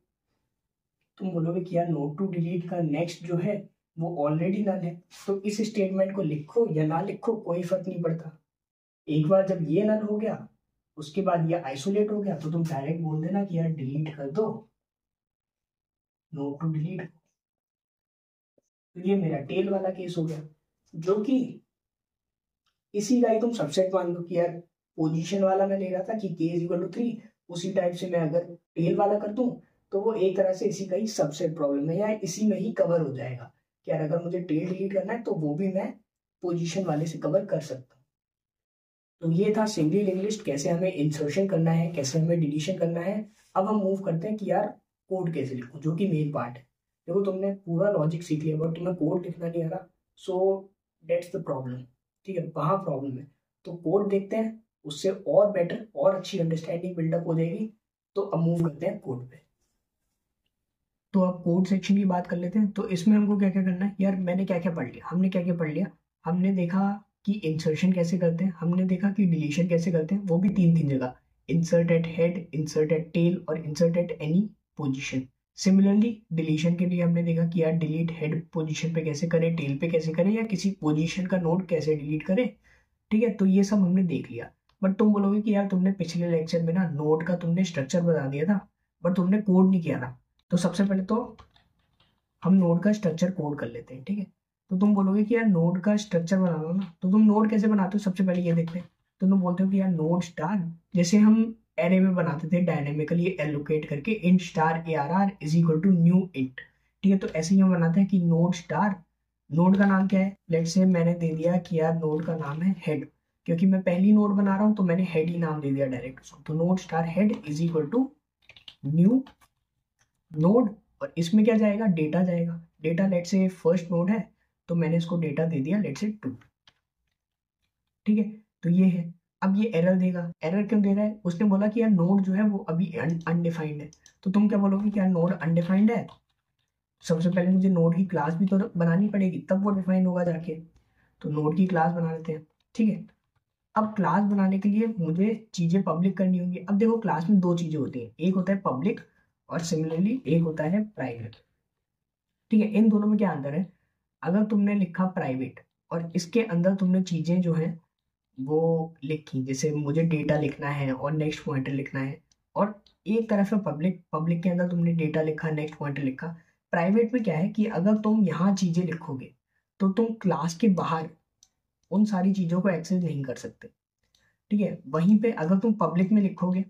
तुम बोलोगे कि यार नोड टू डिलीट का नेक्स्ट जो है वो ऑलरेडी नल है, तो इस स्टेटमेंट को लिखो या ना लिखो कोई फर्क नहीं पड़ता। एक बार जब ये नल हो गया, उसके बाद ये आइसोलेट हो गया, तो तुम डायरेक्ट बोल देना कि यार डिलीट कर दो नोड टू डिलीट। तो ये मेरा टेल वाला केस हो गया, जो कि इसी का ही तुम सबसेट मान लो कि यार पोजीशन वाला मैं ले रहा था कि k इज इक्वल टू 3, उसी टाइप से मैं अगर टेल वाला कर दूं तो वो एक तरह से इसी का ही सबसेट प्रॉब्लम है, या इसी में ही कवर हो जाएगा कि यार अगर मुझे टेल डिलीट करना है तो वो भी मैं पोजीशन वाले से कवर कर सकता हूँ। तो ये था सिंगल लिंक लिस्ट, कैसे हमें इंसर्शन करना है, कैसे हमें डिलीशन करना है। अब हम मूव करते हैं कि यार कोड कैसे लिखूं, जो कि मेन पार्ट है। देखो तुमने पूरा लॉजिक सीख लिया बट तुम्हें कोड लिखना नहीं आ रहा, सो डेट्स द प्रॉब्लम। ठीक है, वहाँ प्रॉब्लम है। तो कोड देखते हैं, उससे और बेटर और अच्छी अंडरस्टैंडिंग बिल्डअप हो जाएगी। तो अब मूव करते हैं कोड पे। तो अब कोड सेक्शन की बात कर लेते हैं। तो इसमें हमको क्या क्या करना है यार, मैंने क्या क्या पढ़ लिया, हमने क्या क्या पढ़ लिया। हमने देखा कि इंसर्शन कैसे करते हैं, हमने देखा कि डिलीशन कैसे करते हैं, वो भी तीन तीन जगह, insert at head, insert at tail और insert at any position. Similarly deletion के लिए हमने देखा कि यार डिलीट हेड पोजीशन पे कैसे करें, टेल पे कैसे करें, या किसी पोजीशन का नोड कैसे डिलीट करें। ठीक है, तो ये सब हमने देख लिया। बट तुम बोलोगे कि यार तुमने पिछले लेक्चर में ना नोड का तुमने स्ट्रक्चर बता दिया था बट तुमने कोड नहीं किया था। तो सबसे पहले तो हम नोड का स्ट्रक्चर कोड कर लेते हैं। ठीक है, तो तुम बोलोगे कि यार नोड का स्ट्रक्चर बना लो ना, तो तुम नोड कैसे बनाते हो सबसे पहले ये देखते हैं। तो तुम बोलते हो कि यार नोड स्टार, जैसे हम एरे में बनाते थे डायनेमिकली एलोकेट करके, int star A R R is equal to new int. ठीक है, तो ऐसे ही हम बनाते हैं कि नोड स्टार, नोड का नाम क्या है, लेट्स से मैंने दे दिया कि यार नोड का नाम है हेड, क्योंकि मैं पहली नोड बना रहा हूँ तो मैंने हेड ही नाम दे दिया डायरेक्ट। तो node star head is equal to new node, और इसमें क्या जाएगा, डेटा जाएगा। Data let's say first node है तो मैंने इसको डेटा दे दिया लेट से 2। ठीक है, तो ये है। अब ये एरर देगा, एरर क्यों दे रहा है, उसने बोला कि यार नोड जो है वो अभी अनडिफाइंड है। तो तुम क्या बोलोगे कि यार नोड अनडिफाइंड है, सबसे पहले मुझे नोड की क्लास भी तो बनानी पड़ेगी तब वो डिफाइन होगा जाके। तो नोड की क्लास बना लेते हैं। ठीक है, अब क्लास बनाने के लिए मुझे चीजें पब्लिक करनी होंगी। अब देखो क्लास में दो चीजें होती हैं, एक होता है पब्लिक और सिमिलरली एक होता है प्राइवेट। ठीक है, इन दोनों में क्या अंतर है, अगर तुमने लिखा प्राइवेट और इसके अंदर तुमने चीजें जो है वो लिखी, जैसे मुझे डेटा लिखना है और नेक्स्ट पॉइंटर लिखना है, और एक तरफ है पब्लिक, पब्लिक के अंदर तुमने डेटा लिखा, नेक्स्ट पॉइंटर लिखा। प्राइवेट में क्या है कि अगर तुम यहाँ चीजें लिखोगे तो तुम क्लास के बाहर उन सारी चीजों को एक्सेस नहीं कर सकते। ठीक है, वहीं पे अगर तुम पब्लिक में लिखोगे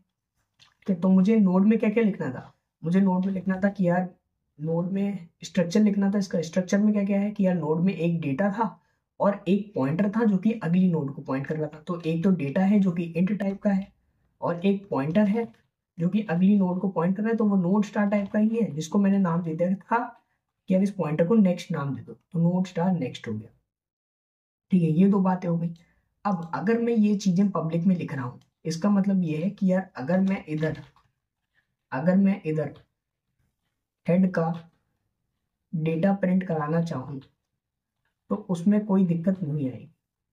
तो मुझे नोड में क्या क्या लिखना था, मुझे नोड में लिखना था कि यार नोड में स्ट्रक्चर लिखना था। इसका स्ट्रक्चर में क्या क्या है कि यार नोड में एक डेटा था और एक पॉइंटर था जो कि अगली नोड को पॉइंट कर रहा था। तो एक तो डेटा है जो कि इंट टाइप का है, और एक पॉइंटर है जो कि अगली नोड को पॉइंट कर रहा है, तो वो नोड स्टार टाइप का ही है, जिसको मैंने नाम दे दिया था कि यार इस पॉइंटर को नेक्स्ट नाम दे दो, तो नोड स्टार नेक्स्ट हो गया। ठीक है, ये दो बातें हो गई। अब अगर मैं ये चीजें पब्लिक में लिख रहा हूँ, इसका मतलब ये है कि यार अगर मैं इधर हेड का डेटा प्रिंट कराना चाहूँ तो उसमें कोई दिक्कत नहीं आएगी।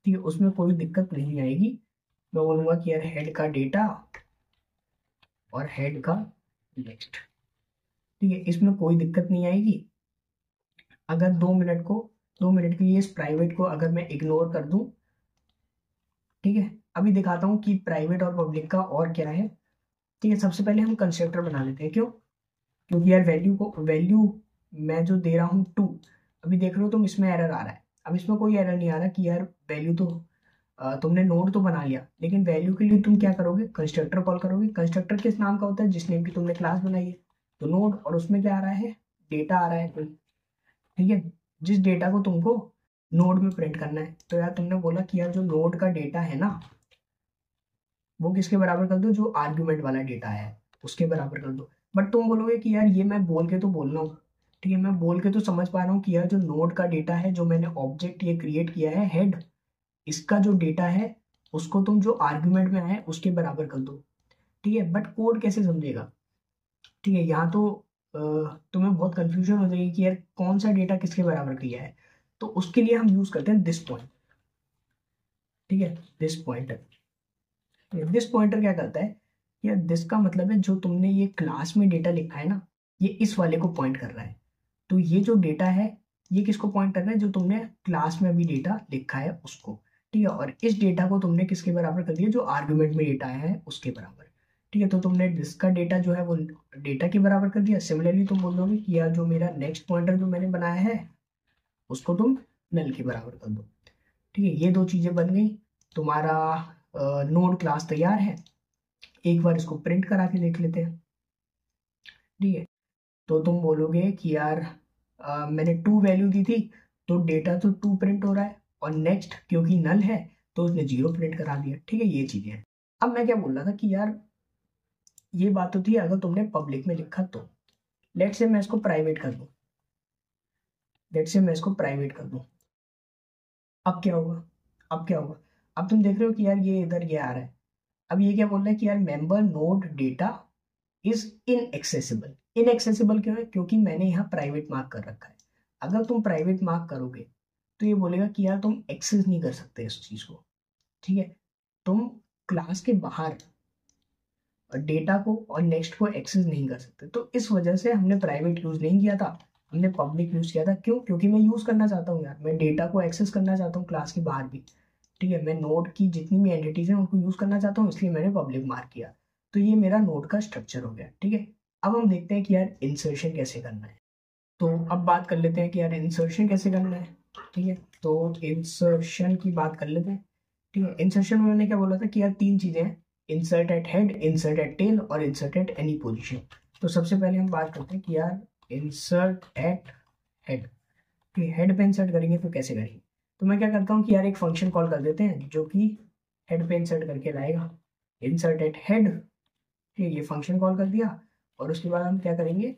ठीक है, उसमें कोई दिक्कत नहीं आएगी। मैं बोलूँगा कि यार हेड का डेटा और हेड का नेक्स्ट। ठीक है, इसमें कोई दिक्कत नहीं आएगी। अगर 2 मिनट के लिए इस प्राइवेट को अगर मैं इग्नोर कर दूं, ठीक है, अभी दिखाता हूँ कि प्राइवेट और पब्लिक का और क्या है। ठीक है, सबसे पहले हम कंस्ट्रक्टर बना लेते हैं। क्यों, क्योंकि यार वैल्यू मैं जो दे रहा हूँ 2, अभी देख रहे हो तुम इसमें एरर आ रहा है। अब इसमें कोई एरर नहीं आ रहा कि यार वैल्यू तो तुमने नोड तो बना लिया, लेकिन वैल्यू के लिए तुम क्या करोगे, कंस्ट्रक्टर कॉल करोगे। कंस्ट्रक्टर किस नाम का होता है, जिस नेम की तुमने क्लास बनाई है। तो नोड, और उसमें क्या आ रहा है, डेटा आ रहा है कोई। ठीक है, जिस डेटा को तुमको नोड में प्रिंट करना है। तो यार तुमने बोला कि यार जो नोड का डेटा है ना वो किसके बराबर कर दो, जो आर्ग्यूमेंट वाला डेटा है उसके बराबर कर दो। बट तुम बोलोगे कि यार ये मैं बोल के तो बोल रहा हूँ, ठीक है, मैं बोल के तो समझ पा रहा हूँ कि यार जो नोड का डेटा है, जो मैंने ऑब्जेक्ट ये क्रिएट किया है हेड, इसका जो डेटा है उसको तुम जो आर्ग्यूमेंट में आए उसके बराबर कर दो। ठीक है, बट कोड कैसे समझेगा। ठीक है, यहाँ तो तुम्हें बहुत कंफ्यूजन हो जाएगी कि यार कौन सा डेटा किसके बराबर किया है। तो उसके लिए हम यूज करते हैं दिस पॉइंट। ठीक है, दिस पॉइंटर क्या करता है या दिस का मतलब है जो तुमने ये क्लास में डेटा लिखा है ना, ये इस वाले को पॉइंट कर रहा है। तो ये जो डेटा है ये किसको पॉइंट कर रहा है, जो तुमने क्लास में अभी डेटा लिखा है उसको। ठीक है, और इस डेटा को तुमने किसके बराबर कर दिया, जो आर्गुमेंट में डेटा आया है उसके बराबर। ठीक है, तो तुमने जिसका डेटा जो है वो डेटा के बराबर कर दिया। सिमिलरली तुम बोलोगे कि यार जो मेरा नेक्स्ट पॉइंटर जो मैंने बनाया है उसको तुम नल के बराबर कर दो। ठीक है, ये दो चीजें बन गई, तुम्हारा नोड क्लास तैयार है। एक बार इसको प्रिंट करा के देख लेते हैं। ठीक है, तो तुम बोलोगे कि यार मैंने 2 वैल्यू दी थी, तो डेटा तो 2 प्रिंट हो रहा है, और नेक्स्ट क्योंकि नल है तो उसने 0 प्रिंट करा दिया। ठीक है, ये चीजें हैं। अब मैं क्या बोल रहा था कि यार ये बात तो थी अगर तुमने पब्लिक में लिखा तो। लेट्स से मैं इसको प्राइवेट कर दूं, अब क्या होगा, अब तुम देख रहे हो कि यार ये इधर ये आ रहा है। अब ये क्या बोल रहा है कि यार member node data is inaccessible. Inaccessible क्यों है, क्योंकि मैंने यहाँ प्राइवेट मार्क कर रखा है। अगर तुम प्राइवेट मार्क करोगे तो ये बोलेगा कि यार तुम एक्सेस नहीं कर सकते इस चीज को। ठीक है, तुम क्लास के बाहर डेटा को और नेक्स्ट को एक्सेस नहीं कर सकते। तो इस वजह से हमने प्राइवेट यूज नहीं किया था, हमने पब्लिक यूज किया था। क्यों, क्योंकि मैं यूज करना चाहता हूँ यार, मैं डेटा को एक्सेस करना चाहता हूँ क्लास के बाहर भी। ठीक है, मैं नोड की जितनी भी एंटिटीज हैं उनको यूज करना चाहता हूँ, इसलिए मैंने पब्लिक मार्क किया। तो ये मेरा नोड का स्ट्रक्चर हो गया। ठीक है, अब हम देखते हैं कि यार इंसर्शन कैसे करना है। तो अब बात कर लेते हैं कि यार इंसर्शन कैसे करना है। ठीक है, तो इंसर्शन की बात कर लेते हैं। ठीक है, इंसर्शन में मैंने क्या बोला था कि यार 3 चीजें हैं, insert at head, insert at tail और इंसर्ट एट एनी पोजीशन। तो सबसे पहले हम बात करते हैं कि यार इंसर्ट एट हेड। ठीक है, हेड पे इंसर्ट करेंगे तो कैसे करेंगे। तो मैं क्या करता हूँ कि यार एक फंक्शन कॉल कर देते हैं जो कि हेड पे इंसर्ट करके लाएगा, इंसर्ट एट हेड। ठीक है, ये फंक्शन कॉल कर दिया, और उसके बाद हम क्या करेंगे,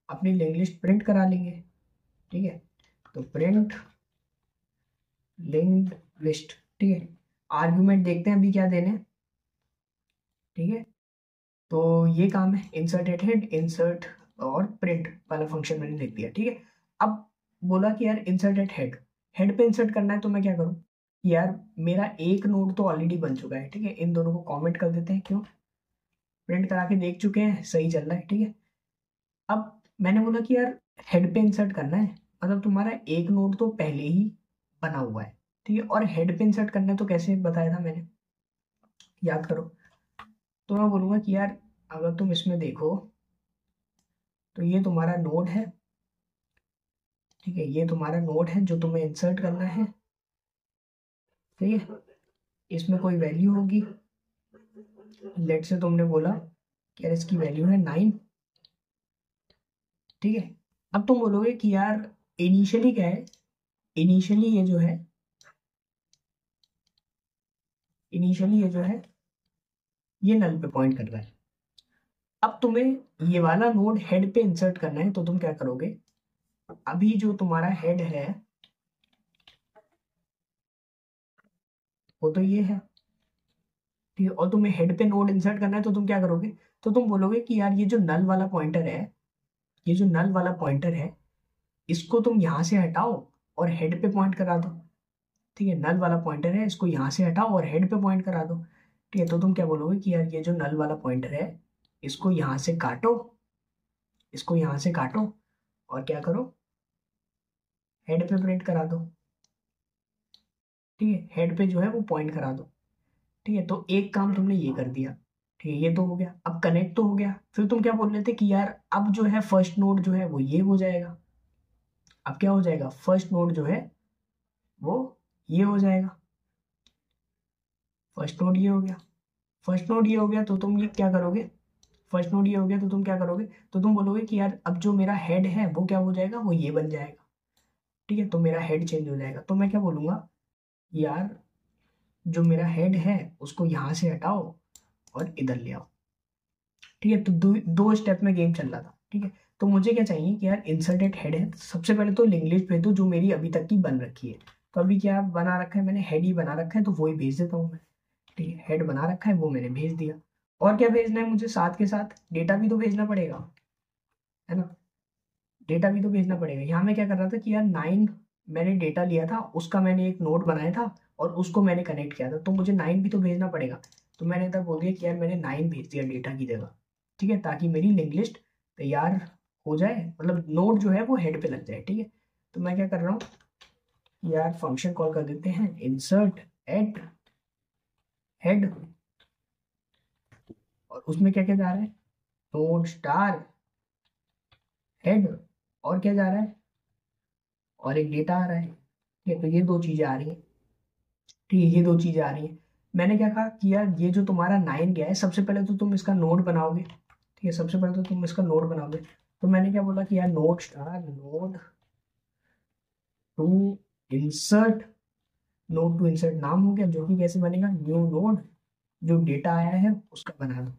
अपनी लिंक लिस्ट प्रिंट करा लेंगे। ठीक है, तो प्रिंट लिंक्ड लिस्ट। ठीक है, आर्गुमेंट देखते हैं अभी क्या देने। ठीक है, तो ये काम है, इंसर्ट एट हेड, इंसर्ट और प्रिंट वाला फंक्शन मैंने लिख दिया। ठीक है, अब बोला कि यार इंसर्ट एट हेड, हेड पे इंसर्ट करना है, तो मैं क्या करूँ, यार मेरा एक नोड तो ऑलरेडी बन चुका है। ठीक है, इन दोनों को कमेंट कर देते हैं, क्यों, प्रिंट करा के देख चुके हैं, सही चल रहा है। ठीक है, अब मैंने बोला कि यार हेड पे इंसर्ट करना है, मतलब तुम्हारा एक नोड तो पहले ही बना हुआ है। ठीक है, और हेड पे इंसर्ट करना है तो कैसे बताया था मैंने, याद करो। तो मैं बोलूँगा कि यार अगर तुम इसमें देखो तो ये तुम्हारा नोड है। ठीक है, ये तुम्हारा नोड है जो तुम्हें इंसर्ट करना है। ठीक है, इसमें कोई वैल्यू होगी, लेट से तुमने बोला कि यार इसकी वैल्यू है 9। ठीक है, अब तुम बोलोगे कि यार इनिशियली क्या है, इनिशियली ये जो है, इनिशियली ये जो है ये नल पे पॉइंट कर रहा है। अब तुम्हें ये वाला नोड हेड पे इंसर्ट करना है, तो तुम क्या करोगे, अभी जो तुम्हारा हेड है वो तो ये है। ठीक है, और तुम्हें हेड पे नोड इंसर्ट करना है, तो तुम क्या करोगे, तो तुम बोलोगे कि यार ये जो नल वाला पॉइंटर है, ये जो नल वाला पॉइंटर है इसको तुम यहाँ से हटाओ और हेड पे पॉइंट करा दो। ठीक है, नल वाला पॉइंटर है, इसको यहाँ से हटाओ और हेड पे पॉइंट करा दो। ठीक है, तो तुम क्या बोलोगे कि यार ये जो नल वाला पॉइंटर है इसको यहाँ से काटो, इसको यहाँ से काटो, और क्या करो, हेड पे प्रिंट करा दो। ठीक है, हेड पे जो है वो पॉइंट करा दो। ठीक है, तो एक काम तुमने ये कर दिया। ठीक है, ये तो हो गया, अब कनेक्ट तो हो गया। फिर तुम क्या बोल रहे थे कि यार अब जो है फर्स्ट नोड जो है वो ये हो जाएगा। अब क्या हो जाएगा, फर्स्ट नोड जो है वो ये हो जाएगा, फर्स्ट नोड ये हो गया, फर्स्ट नोड ये हो गया। तो तुम ये क्या करोगे, फर्स्ट नोड ये हो गया तो तुम क्या करोगे, तो तुम बोलोगे कि यार अब जो मेरा हेड है वो क्या हो जाएगा, वो ये बन जाएगा। ठीक है, तो मेरा हेड चेंज हो जाएगा। तो मैं क्या बोलूंगा, यार जो मेरा हेड है उसको यहाँ से हटाओ और इधर ले आओ। ठीक है, तो दो स्टेप में गेम चल रहा था। ठीक है, तो मुझे क्या चाहिए कि यार इंसर्टेड हेड है, सबसे पहले तो लिंक लिस्ट भेज दो जो मेरी अभी तक की बन रखी है। तो अभी क्या बना रखा है मैंने, हेड ही बना रखा है, तो वो ही भेज देता हूँ मैं। ठीक है, हेड बना रखा है वो मैंने भेज दिया। और क्या भेजना है मुझे, साथ के साथ डेटा भी तो भेजना पड़ेगा, है ना, डेटा भी तो भेजना पड़ेगा। यहाँ मैं क्या कर रहा था कि यार 9 मैंने डेटा लिया था, उसका मैंने एक नोट बनाया था और उसको मैंने कनेक्ट किया था, तो मुझे 9 भी तो भेजना पड़ेगा। तो मैंने इधर बोल दिया कि यार मैंने 9 भेज दिया डेटा की जगह, ठीक है, ताकि मेरी लिंक लिस्ट तैयार हो जाए, मतलब नोड जो है वो हेड पे लग जाए, ठीक है। तो मैं क्या कर रहा हूँ यार, फंक्शन कॉल कर देते हैं इंसर्ट एट हेड, और उसमें क्या क्या जा रहा है, नोड स्टार हेड, और क्या जा रहा है, और एक डेटा आ रहा है, ठीक है। तो ये दो चीजें आ रही हैं, ठीक है, ये दो चीजें आ रही हैं। मैंने क्या कहा कि यार ये जो तुम्हारा 9 गया है, सबसे पहले तो तुम इसका नोड बनाओगे, ठीक है, सबसे पहले तो तुम इसका नोड बनाओगे। तो मैंने क्या बोला कि यार node star node to insert, node to insert नाम हो गया, जो कि कैसे बनेगा, न्यू नोड, जो डेटा आया है उसका बना दो।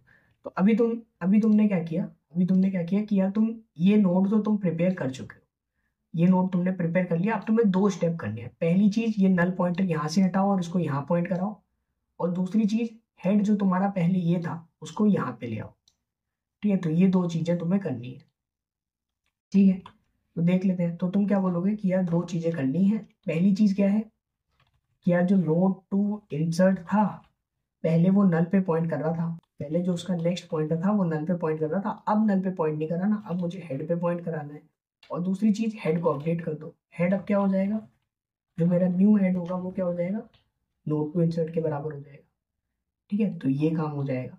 तो अभी तुमने क्या किया, अभी तुमने क्या किया कि यार तुम ये नोड तो तुम प्रिपेयर कर चुके हो, ये नोड तुमने प्रिपेयर कर लिया। अब तुम्हें दो स्टेप करने हैं। पहली चीज, ये नल पॉइंटर यहाँ से हटाओ और इसको यहाँ पॉइंट कराओ, और दूसरी चीज, हेड जो तुम्हारा पहले ये था उसको यहाँ पे ले आओ, ठीक है। तो ये दो चीजें तुम्हें करनी है, ठीक है। तो देख लेते हैं। तो तुम क्या बोलोगे कि यार दो चीजें करनी है। पहली चीज क्या है कि यार जो नोड टू इंसर्ट था, पहले वो नल पे पॉइंट कर रहा था, पहले जो उसका नेक्स्ट पॉइंटर था वो नल पे पॉइंट कर रहा था, अब नल पे पॉइंट नहीं कराना, अब मुझे हेड पे पॉइंट कराना है। और दूसरी चीज, हेड को अपडेट कर दो। हेड अब क्या हो जाएगा, जो मेरा न्यू हेड होगा वो क्या हो जाएगा, नोड टू इंसर्ट के बराबर हो जाएगा, ठीक है। तो ये काम हो जाएगा,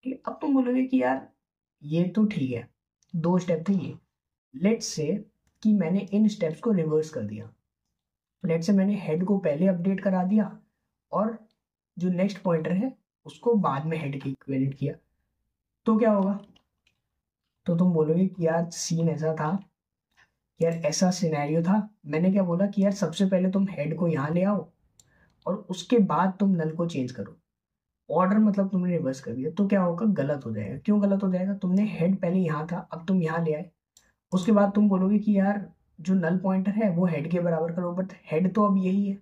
ठीक है। अब तुम बोलोगे कि यार ये तो ठीक है, दो स्टेप थे ये। लेट्स से कि मैंने इन स्टेप्स को रिवर्स कर दिया। लेट्स से मैंने हेड को पहले अपडेट करा दिया और जो नेक्स्ट पॉइंटर है उसको बाद में हेड के इक्विवेलेंट किया, तो क्या होगा। तो तुम बोलोगे कि यार सीन ऐसा था, यार ऐसा सिनेरियो था। मैंने क्या बोला कि यार सबसे पहले तुम हेड को यहाँ ले आओ और उसके बाद तुम नल को चेंज करो। ऑर्डर मतलब तुमने रिवर्स कर दिया, तो क्या होगा, गलत हो जाएगा। क्यों गलत हो जाएगा, तुमने हेड पहले यहाँ था, अब तुम यहाँ ले आए, उसके बाद तुम बोलोगे कि यार जो नल पॉइंटर है वो हेड के बराबर करो, बट हेड तो अब यही है,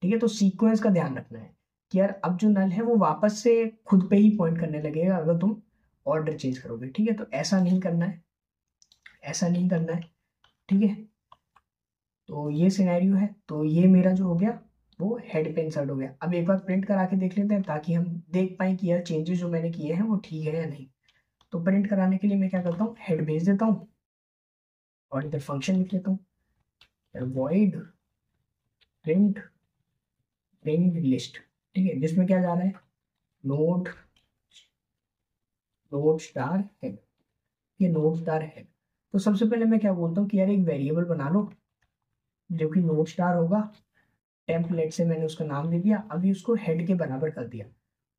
ठीक है। तो सीक्वेंस का ध्यान रखना है कि यार अब जो नल है वो वापस से खुद पे ही पॉइंट करने लगेगा अगर तुम ऑर्डर चेंज करोगे, ठीक है। तो ऐसा नहीं करना है, ऐसा नहीं करना है, ठीक है। तो ये सिनेरियो है। तो ये मेरा जो हो गया वो हेड पे इंसर्ट हो गया। अब एक बार प्रिंट करा के देख लेते हैं ताकि हम देख पाए कि यार चेंजेस जो मैंने किए हैं वो ठीक है या नहीं। तो प्रिंट कराने के लिए मैं क्या करता हूँ, हेड भेज देता हूँ और इधर फंक्शन लिख लेता हूँ, वॉइड प्रिंट प्रिंट लिस्ट, ठीक है, जिसमें क्या जा रहा है, नोड नोड स्टार हेड, ये नोड स्टार हेड। तो सबसे पहले मैं क्या बोलता हूँ कि यार एक वेरिएबल बना लो जो कि नोड स्टार होगा, टेम्पलेट से मैंने उसका नाम दे दिया, अभी उसको हेड के बराबर कर दिया।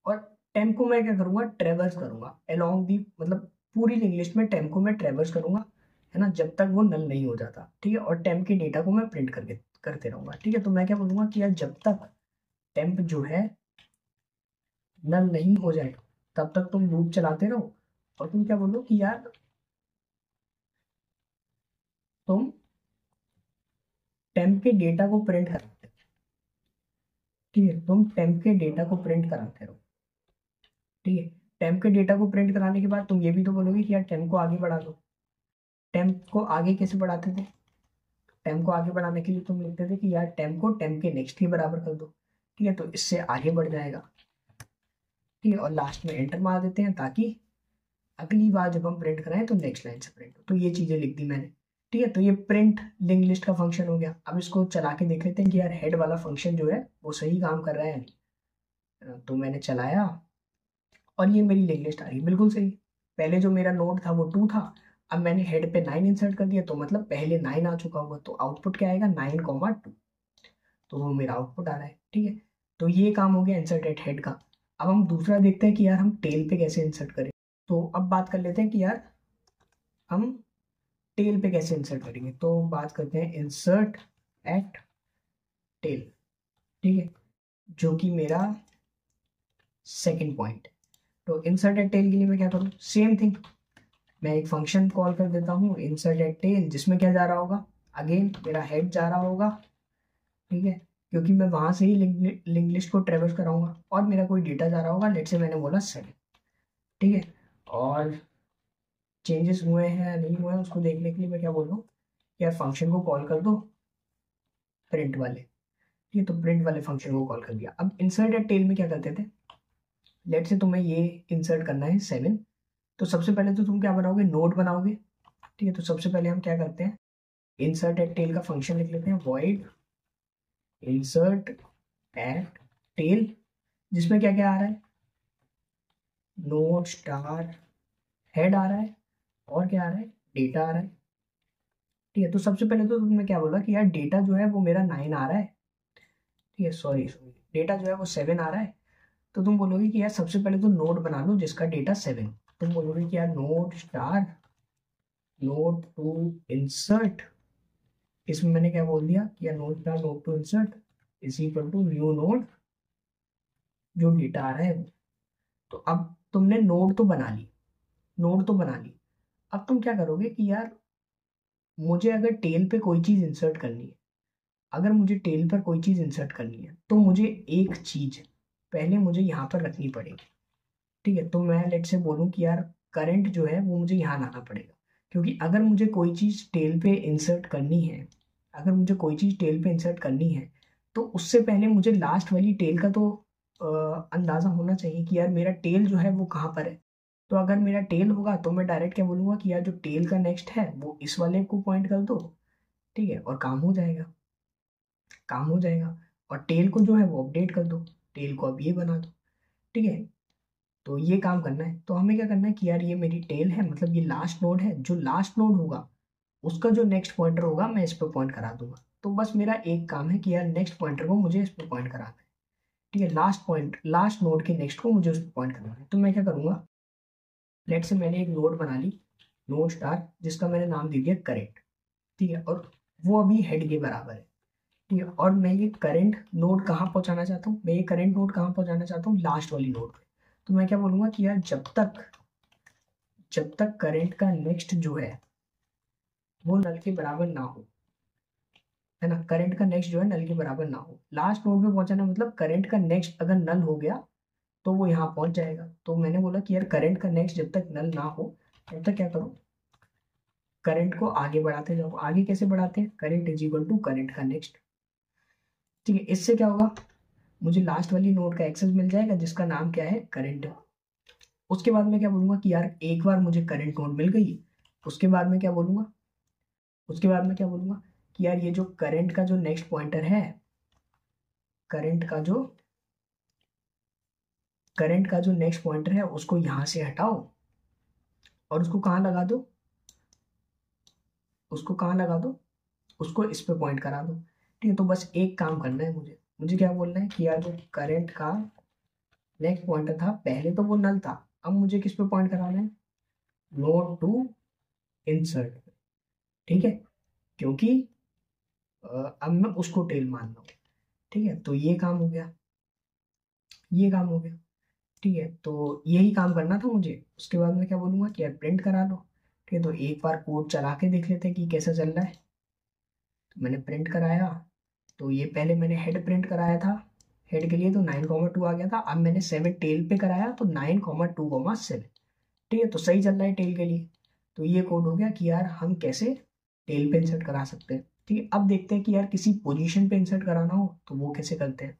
और टेम्प को मैं क्या करूंगा, ट्रेवर्स करूंगा अलोंग दी, मतलब पूरी इंग्लिश में टेम्प को मैं ट्रेवर्स करूंगा, है ना, जब तक वो नल नहीं हो जाता, ठीक है। और टेम्प के डेटा को मैं प्रिंट करके करते रहूंगा, ठीक है। तो मैं क्या बोलूंगा कि यार जब तक टेम्प जो है नल नहीं हो जाए तब तक तुम लूप चलाते रहो। और तुम क्या बोलो कि यार तुम टेम्प के डेटा को प्रिंट कराते, ठीक है, तुम टेम्प के डेटा को प्रिंट कराते रहो, ठीक है। टेम्प के डेटा को प्रिंट कराने के बाद तुम ये भी तो बोलोगे कि यार टेम्प को आगे बढ़ा दो। टेम्प को आगे कैसे बढ़ाते थे, टेम्प को आगे बढ़ाने के लिए तुम लिखते थे कि यार टेम्प को टेम्प के नेक्स्ट के बराबर कर दो, ठीक है। तो इससे आगे बढ़ जाएगा, ठीक है। और लास्ट में एंटर मार देते हैं ताकि अगली बार जब हम प्रिंट कराएं तो नेक्स्ट लाइन से प्रिंट हो। तो ये चीजें लिख दी मैंने, ठीक है। तो ये प्रिंट लिंक लिस्ट का फंक्शन हो गया। अब इसको चला के देख लेते हैं कि यार हेड वाला फंक्शन जो है वो सही काम कर रहा है या नहीं। तो मैंने चलाया और ये मेरी लिंक लिस्ट आ गई, बिल्कुल सही। पहले जो मेरा नोड था वो 2 था, अब मैंने हेड पे 9 इंसर्ट कर दिया, तो मतलब पहले 9 आ चुका होगा, तो आउटपुट क्या आएगा, 9,2। तो वो मेरा आउटपुट आ रहा है, ठीक है। तो ये काम हो गया इंसर्ट एट हेड का। अब हम दूसरा देखते हैं कि यार हम टेल पे कैसे इंसर्ट करें। तो अब बात कर लेते हैं कि यार हम टेल पे कैसे इंसर्ट करेंगे। तो बात करते हैं इंसर्ट एट टेल, ठीक है, जो कि मेरा सेकंड पॉइंट। तो इंसर्ट एट टेल के लिए मैं क्या करूँ, सेम थिंग, मैं एक फंक्शन कॉल कर देता हूँ इंसर्ट एट टेल, जिसमें क्या जा रहा होगा, अगेन मेरा हेड जा रहा होगा, ठीक है, क्योंकि मैं वहां से ही लिंक लिस्ट को ट्रेवर्स कराऊंगा, और मेरा कोई डेटा जा रहा होगा, लेट से मैंने बोला 7, ठीक है। और चेंजेस हुए हैं या नहीं हुए हैं उसको देखने के लिए मैं क्या बोल रहा हूँ, यार फंक्शन को कॉल कर दो प्रिंट वाले, ठीक है। तो प्रिंट वाले फंक्शन को कॉल कर दिया। अब इंसर्ट एट टेल में क्या करते थे, लेट से तुम्हें ये इंसर्ट करना है 7, तो सबसे पहले तो तुम क्या बनाओगे, नोड बनाओगे। ठीक है, तो सबसे पहले हम क्या करते हैं, इंसर्ट एट टेल का फंक्शन लिख लेते हैं, वॉइड इंसर्ट एट टेल, जिसमें क्या क्या आ रहा है, नोड स्टार हेड आ रहा है, और क्या आ रहा है, डेटा आ रहा है। ठीक है, तो सबसे पहले तो तुमने क्या बोला कि यार डेटा जो है वो मेरा 9 आ रहा है। ठीक है, सॉरी डेटा जो है वो 7 आ रहा है। तो तुम बोलोगे कि यार सबसे पहले तो नोड बना लो जिसका डेटा 7। तुम बोलोगे कि यार node star node to insert, इसमें मैंने क्या बोल दिया कि यार node star node to insert is equal to new node, जो डेटा आ रहा है। तो अब तुमने नोड तो बना ली, नोड तो बना ली। अब तुम क्या करोगे कि यार मुझे अगर टेल पे कोई चीज इंसर्ट करनी है, अगर मुझे टेल पर कोई चीज इंसर्ट करनी है तो मुझे एक चीज पहले मुझे यहाँ पर रखनी पड़ेगी। ठीक है, तो मैं लेट से बोलूँ कि यार करंट जो है वो मुझे यहाँ लाना पड़ेगा, क्योंकि अगर मुझे कोई चीज़ टेल पे इंसर्ट करनी है, अगर मुझे कोई चीज़ टेल पे इंसर्ट करनी है तो उससे पहले मुझे लास्ट वाली टेल का तो अंदाज़ा होना चाहिए कि यार मेरा टेल जो है वो कहाँ पर है। तो अगर मेरा टेल होगा तो मैं डायरेक्ट क्या बोलूँगा कि यार जो टेल का नेक्स्ट है वो इस वाले को पॉइंट कर दो। ठीक है, और काम हो जाएगा, काम हो जाएगा। और टेल को जो है वो अपडेट कर दो, टेल को अब ये बना दो। ठीक है, तो ये काम करना है। तो हमें क्या करना है कि यार ये मेरी टेल है, मतलब ये लास्ट नोड है, जो लास्ट नोड होगा उसका जो नेक्स्ट पॉइंटर होगा मैं इस पर पॉइंट करा दूंगा। तो बस मेरा एक काम है कि यार नेक्स्ट पॉइंटर को मुझे इस पर पॉइंट कराना है। ठीक है, लास्ट पॉइंट लास्ट नोड के नेक्स्ट को मुझे उस पर पॉइंट करना है। तो मैं क्या करूंगा, लेट से मैंने एक नोड बना ली, नोड स्टार, जिसका मैंने नाम दे दिया करेंट। ठीक है, और वो अभी हेड के बराबर है। ठीक है, और मैं ये करंट नोड कहाँ पहुंचाना चाहता हूँ, मैं ये करंट नोड कहाँ पहुंचाना चाहता हूँ, लास्ट वाली नोड पे। तो मैं क्या बोलूंगा कि यार जब तक करंट का नेक्स्ट जो है वो नल के बराबर ना हो, है ना, करंट का नेक्स्ट जो है नल के बराबर ना हो, लास्ट नोड पे पहुंचाना मतलब करंट का नेक्स्ट अगर नल हो गया तो वो यहाँ पहुंच जाएगा। तो मैंने बोला कि यार करंट का नेक्स्ट जब तक नल ना हो तब तक क्या करो, करंट को आगे बढ़ाते जाओ। आगे कैसे बढ़ाते हैं, current is equal to current का नेक्स्ट। ठीक है, इससे क्या होगा, मुझे लास्ट वाली नोड का एक्सेस मिल जाएगा जिसका नाम क्या है, करंट। उसके बाद मैं क्या बोलूंगा कि यार एक बार मुझे करंट नोड मिल गई, उसके बाद मैं क्या बोलूंगा, उसके बाद मैं क्या बोलूंगा कि यार ये जो करंट का जो नेक्स्ट पॉइंटर है, करंट का जो करंट का जो नेक्स्ट पॉइंटर है उसको यहां से हटाओ और उसको कहाँ लगा दो, उसको कहाँ लगा दो, उसको इस पे पॉइंट करा दो। ठीक है, तो बस एक काम करना है, मुझे मुझे क्या बोलना है कि यार जो करंट का नेक्स्ट पॉइंटर था पहले तो वो नल था, अब मुझे किस पे पॉइंट कराना है, नोड टू इंसर्ट। ठीक है, क्योंकि अब मैं उसको टेल मान रहा हूँ। ठीक है, तो ये काम हो गया, ये काम हो गया। ठीक है, तो यही काम करना था मुझे। उसके बाद मैं क्या बोलूँगा कि यार प्रिंट करा लो। ठीक है, तो एक बार कोड चला के देख लेते हैं कि कैसा चल रहा है। तो मैंने प्रिंट कराया, तो ये पहले मैंने हेड प्रिंट कराया था, हेड के लिए तो 9,2 आ गया था। अब मैंने 7 टेल पे कराया तो 9,2,7। ठीक है, तो सही चल रहा है टेल के लिए। तो ये कोड हो गया कि यार हम कैसे टेल पे इंसर्ट करा सकते हैं। ठीक है, अब देखते हैं कि यार किसी पोजीशन पे इंसर्ट कराना हो तो वो कैसे करते हैं।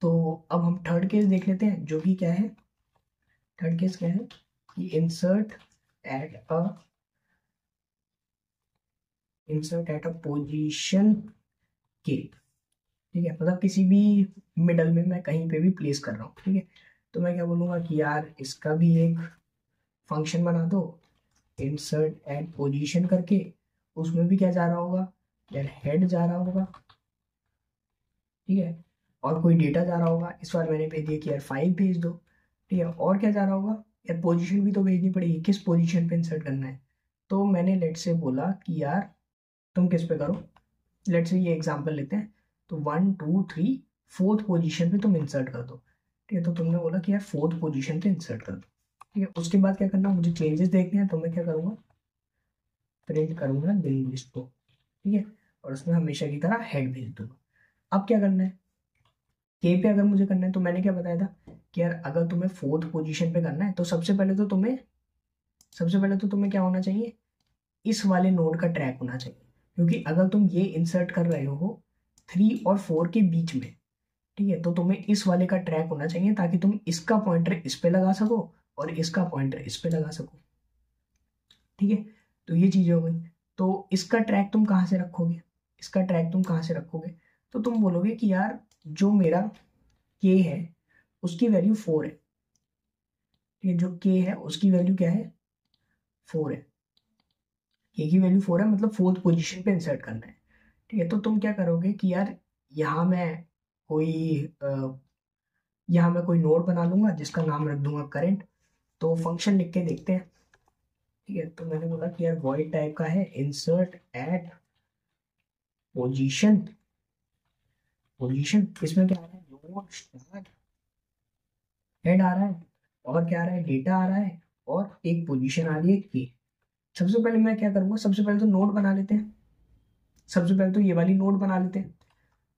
तो अब हम थर्ड केस देख लेते हैं, जो कि क्या है, थर्ड केस क्या है कि at a insert at a position के। ठीक है, मतलब किसी भी मिडल में मैं कहीं पे भी प्लेस कर रहा हूँ। ठीक है, तो मैं क्या बोलूँगा कि यार इसका भी एक फंक्शन बना दो, इंसर्ट एट पोजीशन करके। उसमें भी क्या जा रहा होगा, यार हेड जा रहा होगा। ठीक है, और कोई डेटा जा रहा होगा। इस बार मैंने भेज दिया कि यार 5 भेज दो। ठीक है, और क्या जा रहा होगा, यार पोजीशन भी तो भेजनी पड़ेगी, किस पोजीशन पे इंसर्ट करना है। तो मैंने लेट से बोला कि यार तुम किस पे करो, लेट से ये एग्जांपल लेते हैं। तो 1 2 3 फोर्थ पोजीशन पे तुम इंसर्ट कर दो। ठीक है, तो तुमने बोला कि यार फोर्थ पोजीशन पे इंसर्ट कर दो। ठीक है, उसके बाद क्या करना, मुझे चेंजेस देखने हैं, तो मैं क्या करूँगा, प्रिंट करूँगा लिंक लिस्ट को। ठीक है, और उसमें हमेशा की तरह हेड भेज दूंगा। अब क्या करना है, के पे अगर मुझे करना है तो मैंने क्या बताया था कि यार अगर तुम्हें फोर्थ पोजीशन पे करना है तो सबसे पहले तो तुम्हें क्या होना चाहिए, इस वाले नोड का ट्रैक होना चाहिए। क्योंकि अगर तुम ये इंसर्ट कर रहे हो 3 और 4 के बीच में, ठीक है, तो तुम्हें इस वाले का ट्रैक होना चाहिए ताकि तुम इसका पॉइंटर इस पे लगा सको और इसका पॉइंटर इस पे लगा सको। ठीक है, तो ये चीज हो गई। तो इसका ट्रैक तुम कहाँ से रखोगे, इसका ट्रैक तुम कहाँ से रखोगे, तो तुम बोलोगे कि यार जो मेरा के है उसकी वैल्यू 4 है। ठीक है, जो के है उसकी वैल्यू क्या है, 4 है। के की वैल्यू 4 है, मतलब फोर्थ पोजीशन पे इंसर्ट करना है। ठीक है, तो तुम क्या करोगे कि यार यहाँ मैं कोई यहाँ मैं कोई नोड बना लूंगा जिसका नाम रख दूंगा करंट। तो फंक्शन लिख के देखते हैं। ठीक है, तो मैंने बोला कि यार वॉइड टाइप का है इंसर्ट एट पोजीशन। पोजीशन इसमें क्या आ रहा है, नोड स्टार हेड आ रहा है, और क्या आ रहा है, डेटा आ रहा है, और एक पोजीशन आ रही है की। सबसे पहले मैं क्या करूंगा, सबसे पहले तो नोड बना लेते हैं। सबसे पहले तो ये वाली नोड बना लेते हैं,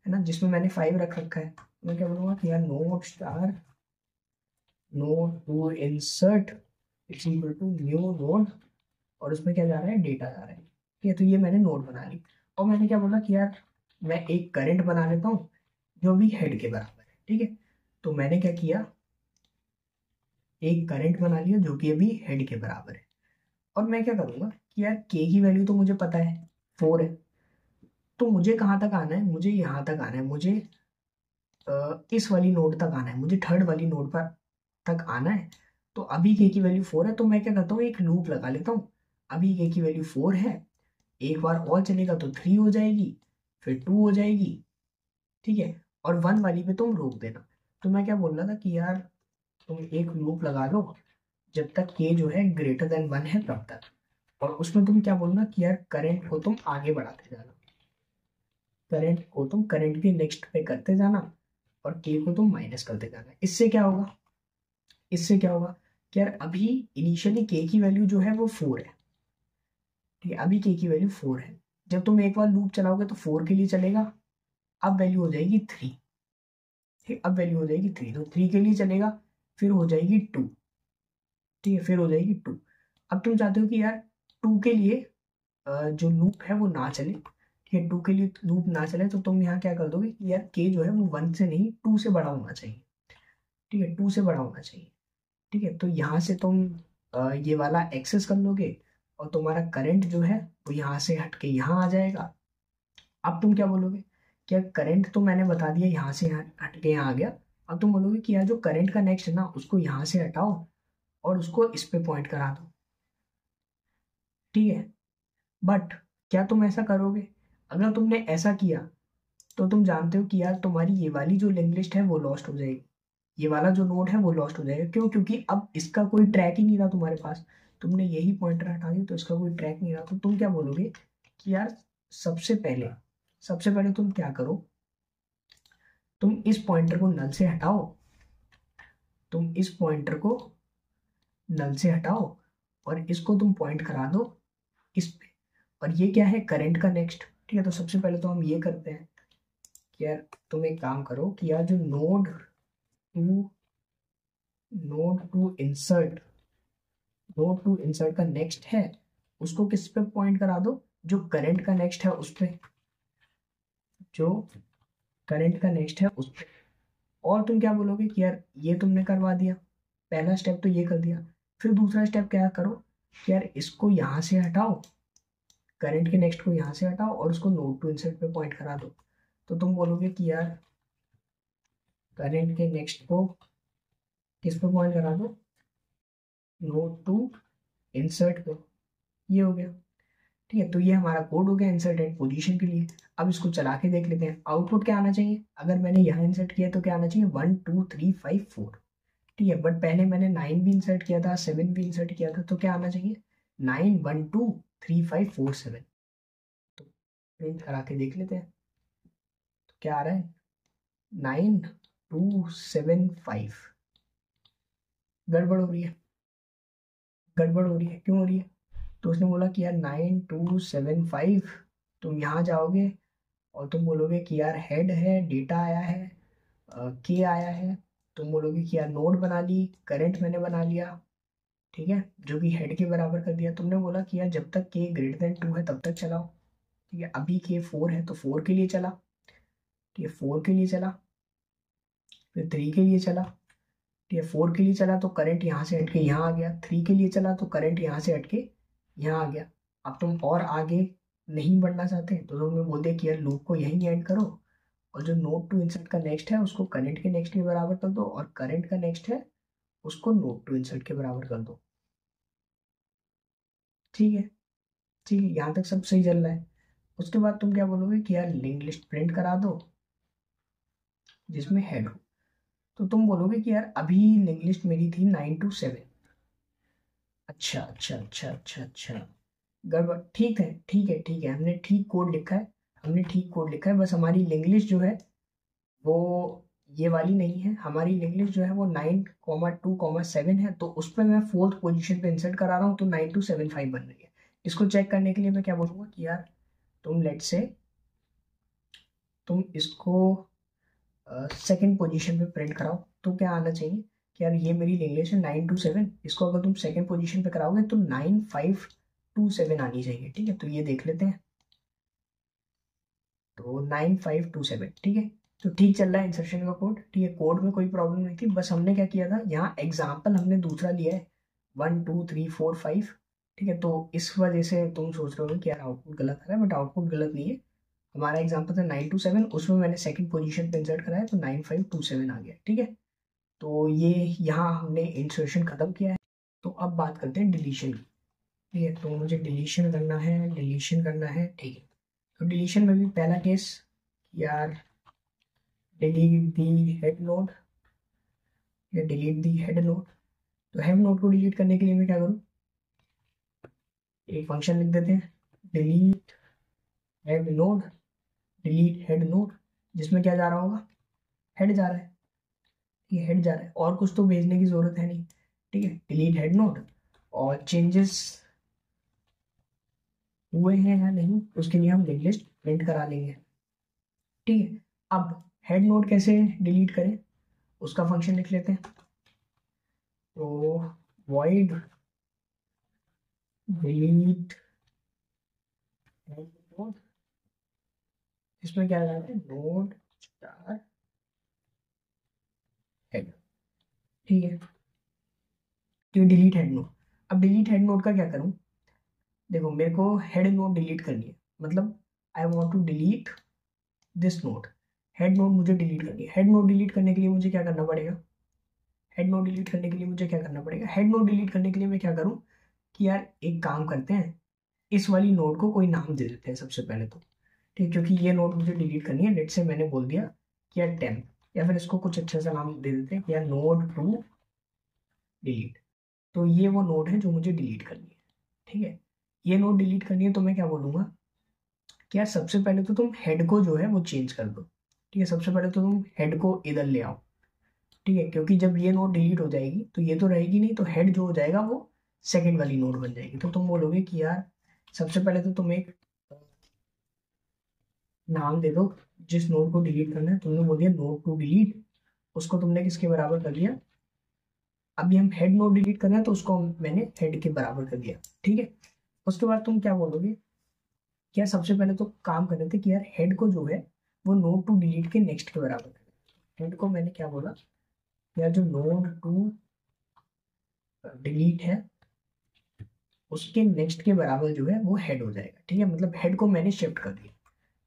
है ना, जिसमें मैंने 5 रख रखा है। मैं क्या बोलूंगा कि यार node star node to insert it's equal to new node, और उसमें क्या जा रहा है, डेटा जा रहा है। ठीक है, तो ये मैंने नोड बना ली। और मैंने क्या बोला कि यार मैं एक करंट बना लेता हूँ जो भी हेड के बराबर है। ठीक है, तो मैंने क्या किया, एक करंट बना लिया जो कि अभी हेड के बराबर है। और मैं क्या करूंगा कि यार के की वैल्यू तो मुझे पता है 4 है, तो मुझे कहाँ तक आना है, मुझे यहाँ तक आना है, मुझे इस वाली नोड तक आना है, मुझे थर्ड वाली नोड पर तक आना है। तो अभी के की वैल्यू 4 है, तो मैं क्या करता हूँ, एक लूप लगा लेता हूँ। अभी के की वैल्यू 4 है, एक बार और चलेगा तो 3 हो जाएगी, फिर 2 हो जाएगी। ठीक है, और 1 वाली पे तुम रोक देना। तो मैं क्या बोल रहा था कि यार तुम एक लूप लगा लो जब तक के जो है ग्रेटर देन 1 है तब तक, और उसमें तुम क्या बोलना कि यार करंट को तुम आगे बढ़ाते जाना, करंट को तुम करंट के नेक्स्ट पे करते जाना, और के को तुम माइनस करते जाना। इससे क्या होगा, इससे क्या होगा कि यार अभी इनिशियली के की वैल्यू जो है वो 4 है। ठीक है, अभी के की वैल्यू 4 है। जब तुम एक बार लूप चलाओगे तो 4 के लिए चलेगा, अब वैल्यू हो जाएगी 3। ठीक, अब वैल्यू हो जाएगी 3, तो 3 के लिए चलेगा, फिर हो जाएगी 2। ठीक है, फिर हो जाएगी 2। अब तुम चाहते हो कि यार 2 के लिए जो लूप है वो ना चले। ठीक है, 2 के लिए लूप ना चले तो तुम यहाँ क्या कर दोगे कि यार के जो है वो 1 से नहीं 2 से बड़ा होना चाहिए। ठीक है, 2 से बड़ा होना चाहिए। ठीक है, तो यहाँ से तुम ये वाला एक्सेस कर लोगे, और तुम्हारा करंट जो है वो यहाँ से हट के यहाँ आ जाएगा। अब तुम क्या बोलोगे, क्या करंट तो मैंने बता दिया यहाँ से हट के यहाँ आ गया। अब तुम बोलोगे कि यार जो करंट का नेक्स्ट है ना उसको यहाँ से हटाओ और उसको इस पे पॉइंट करा दो। ठीक है, बट क्या तुम ऐसा करोगे, अगर तुमने ऐसा किया तो तुम जानते हो कि यार तुम्हारी ये वाली जो लिंक लिस्ट है वो लॉस्ट हो जाएगी, ये वाला जो नोड है वो लॉस्ट हो जाएगा। क्यों, क्योंकि अब इसका कोई ट्रैक ही नहीं रहा तुम्हारे पास। तुमने यही पॉइंटर हटा दिया तो इसका कोई ट्रैक नहीं रहा। तो तुम क्या बोलोगे कि यार सबसे पहले सबसे पहले तुम क्या करो, तुम इस पॉइंटर को नल से हटाओ, तुम इस पॉइंटर को नल से हटाओ और इसको तुम पॉइंट करा दो इस पे। और ये क्या है, करंट का नेक्स्ट। ठीक है, तो सबसे पहले तो हम ये करते हैं कि यार तुम एक काम करो कि यार जो node to insert node to insert का नेक्स्ट है उसको किस पे पॉइंट करा दो, जो करंट का नेक्स्ट है उस पे, जो करंट का नेक्स्ट है उस पे। और तुम क्या बोलोगे कि यार ये तुमने करवा दिया, पहला स्टेप तो ये कर दिया। फिर दूसरा स्टेप क्या करो कि यार इसको यहाँ से हटाओ, करंट के नेक्स्ट को यहाँ से हटाओ और उसको नोड टू इंसर्ट पे पॉइंट करा दो। तो तुम बोलोगे कि यार करंट के नेक्स्ट को किस पे पॉइंट करा दो, नोड टू इंसर्ट पे। ये हो गया। ठीक है, तो ये हमारा कोड हो गया इंसर्ट एट पोजीशन के लिए। अब इसको चला के देख लेते हैं आउटपुट क्या आना चाहिए। अगर मैंने यहाँ इंसर्ट किया तो क्या आना चाहिए, 1 2 3 5 4। ठीक है, बट पहले मैंने 9 भी इंसर्ट किया था, 7 भी इंसर्ट किया था, तो क्या आना चाहिए 9 1 2 3 5 4 7। तो प्रिंट करा के देख लेते हैं तो क्या आ रहा है, 9 2 7 5। गड़बड़ हो रही है, गड़बड़ हो रही है, क्यों हो रही है। तो उसने बोला कि यार 9275। तुम यहाँ जाओगे और तुम बोलोगे कि यार हेड है, डेटा आया है, के आया है। तुम बोलोगे कि यार नोड बना ली, करंट मैंने बना लिया। ठीक है, जो कि हेड के बराबर कर दिया। तुमने बोला कि यार जब तक के ग्रेटर देन 2 है तब तक चलाओ। ठीक है, अभी के 4 है तो 4 के लिए चला। ठीक है, 4 के लिए चला। फिर 3 के लिए चला, ठीक है, 4 के लिए चला तो करंट यहाँ से हट के यहाँ आ गया, 3 के लिए चला तो करंट यहाँ से हट के यहाँ आ गया। अब तुम और आगे नहीं बढ़ना चाहते तो तुमने बोल दिया कि यार लूप को यहीं एंड करो, और जो नोड टू इंसर्ट का नेक्स्ट है उसको करंट के नेक्स्ट के बराबर कर दो, और करंट का नेक्स्ट है उसको नोड टू इंसर्ट के बराबर कर दो। ठीक है, ठीक है, यहाँ तक सब सही चल रहा है। उसके बाद तुम क्या बोलोगे कि यार लिंक लिस्ट प्रिंट करा दो जिसमें हेड हो। तो तुम बोलोगे कि यार अभी लिंक लिस्ट मेरी थी 9 to 7। अच्छा अच्छा अच्छा अच्छा अच्छा, गड़बड़, ठीक है ठीक है ठीक है, हमने ठीक कोड लिखा है, हमने ठीक कोड लिखा है, बस हमारी लिंक लिस्ट जो है वो ये वाली नहीं है, हमारी लिंक लिस्ट जो है वो 9,2,7 है, तो उस पर मैं 4th पोजीशन पे इंसर्ट करा रहा हूँ, तो 9275 बन रही है। इसको चेक करने के लिए मैं क्या बोलूँगा कि यार तुम लेट से तुम इसको सेकंड पोजीशन पे प्रिंट कराओ, तो क्या आना चाहिए कि यार ये मेरी लिंक लिस्ट है 927, इसको अगर तुम सेकंड पोजीशन पे कराओगे तो 9527 आनी चाहिए। ठीक है, तो ये देख लेते हैं, तो 9527, ठीक है, तो ठीक चल रहा है इंसर्शन का कोड, ठीक है, कोड में कोई प्रॉब्लम नहीं थी, बस हमने क्या किया था यहाँ एग्जाम्पल हमने दूसरा लिया है 1 2 3 4 5, ठीक है, तो इस वजह से तुम सोच रहे हो कि यार आउटपुट गलत आ रहा है, बट आउटपुट गलत नहीं है। हमारा एग्जाम्पल था 927, उसमें मैंने सेकंड पोजीशन पे इंसर्ट कराया तो 9527 आ गया। ठीक है, तो ये यहाँ हमने इंसर्शन खत्म किया है। तो अब बात करते हैं डिलीशन की। ठीक है, तो मुझे डिलीशन करना है, डिलीशन करना है, ठीक है, तो डिलीशन में भी पहला केस यार डिलीट दी हेड नोड या डिलीट दी हेड नोड। तो हेड नोड को डिलीट करने के लिए मैं क्या करूँ, एक फंक्शन लिख देते हैं delete head nod, delete head nod, जिसमें क्या जा रहा होगा, हेड जा रहा है, ये हेड जा रहा है, और कुछ तो भेजने की जरूरत है नहीं। ठीक है, डिलीट हेड नोड, और चेंजेस हुए हैं या नहीं उसके लिए हम लिंक लिस्ट प्रिंट करा लेंगे। ठीक है, अब हेड नोड कैसे डिलीट करें उसका फंक्शन लिख लेते हैं, तो void delete head node, इसमें क्या लगाते हैं नोड स्टार हेड। ठीक है, तो डिलीट हेड नोड। अब डिलीट हेड नोड का क्या करूं, देखो मेरे को हेड नोड डिलीट करनी है, मतलब I want to delete this node, head node मुझे डिलीट करनी है। हेड नोड डिलीट करने के लिए मुझे क्या करना पड़ेगा, हेड नोड डिलीट करने के लिए मुझे क्या करना पड़ेगा, हेड नोड डिलीट करने के लिए मैं क्या करूं कि यार एक काम करते हैं, इस वाली नोड को कोई नाम दे देते हैं सबसे पहले तो। ठीक, क्योंकि ये नोड मुझे डिलीट करनी है, लेट से मैंने बोल दिया कि यार 10, या फिर इसको कुछ अच्छा सा नाम दे देते हैं कि यार नोड टू डिलीट। तो ये वो नोड है जो मुझे डिलीट करनी है। ठीक है, ये नोड डिलीट करनी है तो मैं क्या बोलूँगा कि यार सबसे पहले तो तुम हेड को जो है वो चेंज कर दो। ठीक है, सबसे पहले तो तुम हेड को इधर ले आओ। ठीक है, क्योंकि जब ये नोड डिलीट हो जाएगी तो ये तो रहेगी नहीं, तो हेड जो हो जाएगा वो सेकेंड वाली नोड बन जाएगी। तो तुम बोलोगे कि यार सबसे पहले तो तुम एक नाम दे दो जिस नोड को डिलीट करना है, तुमने बोल दिया नोड टू डिलीट, उसको तुमने किसके बराबर कर दिया, अभी हम हेड नोड डिलीट करना है तो उसको मैंने हेड के बराबर कर दिया। ठीक है, उसके बाद तुम क्या बोलोगे, क्या सबसे पहले तो काम कर रहे थे कि यार हेड को जो है वो नोड टू डिलीट के नेक्स्ट के बराबर कर। हेड को मैंने क्या बोला, यार जो नोड टू डिलीट है उसके नेक्स्ट के बराबर जो है वो हेड हो जाएगा। ठीक है, मतलब हेड को मैंने शिफ्ट कर दिया।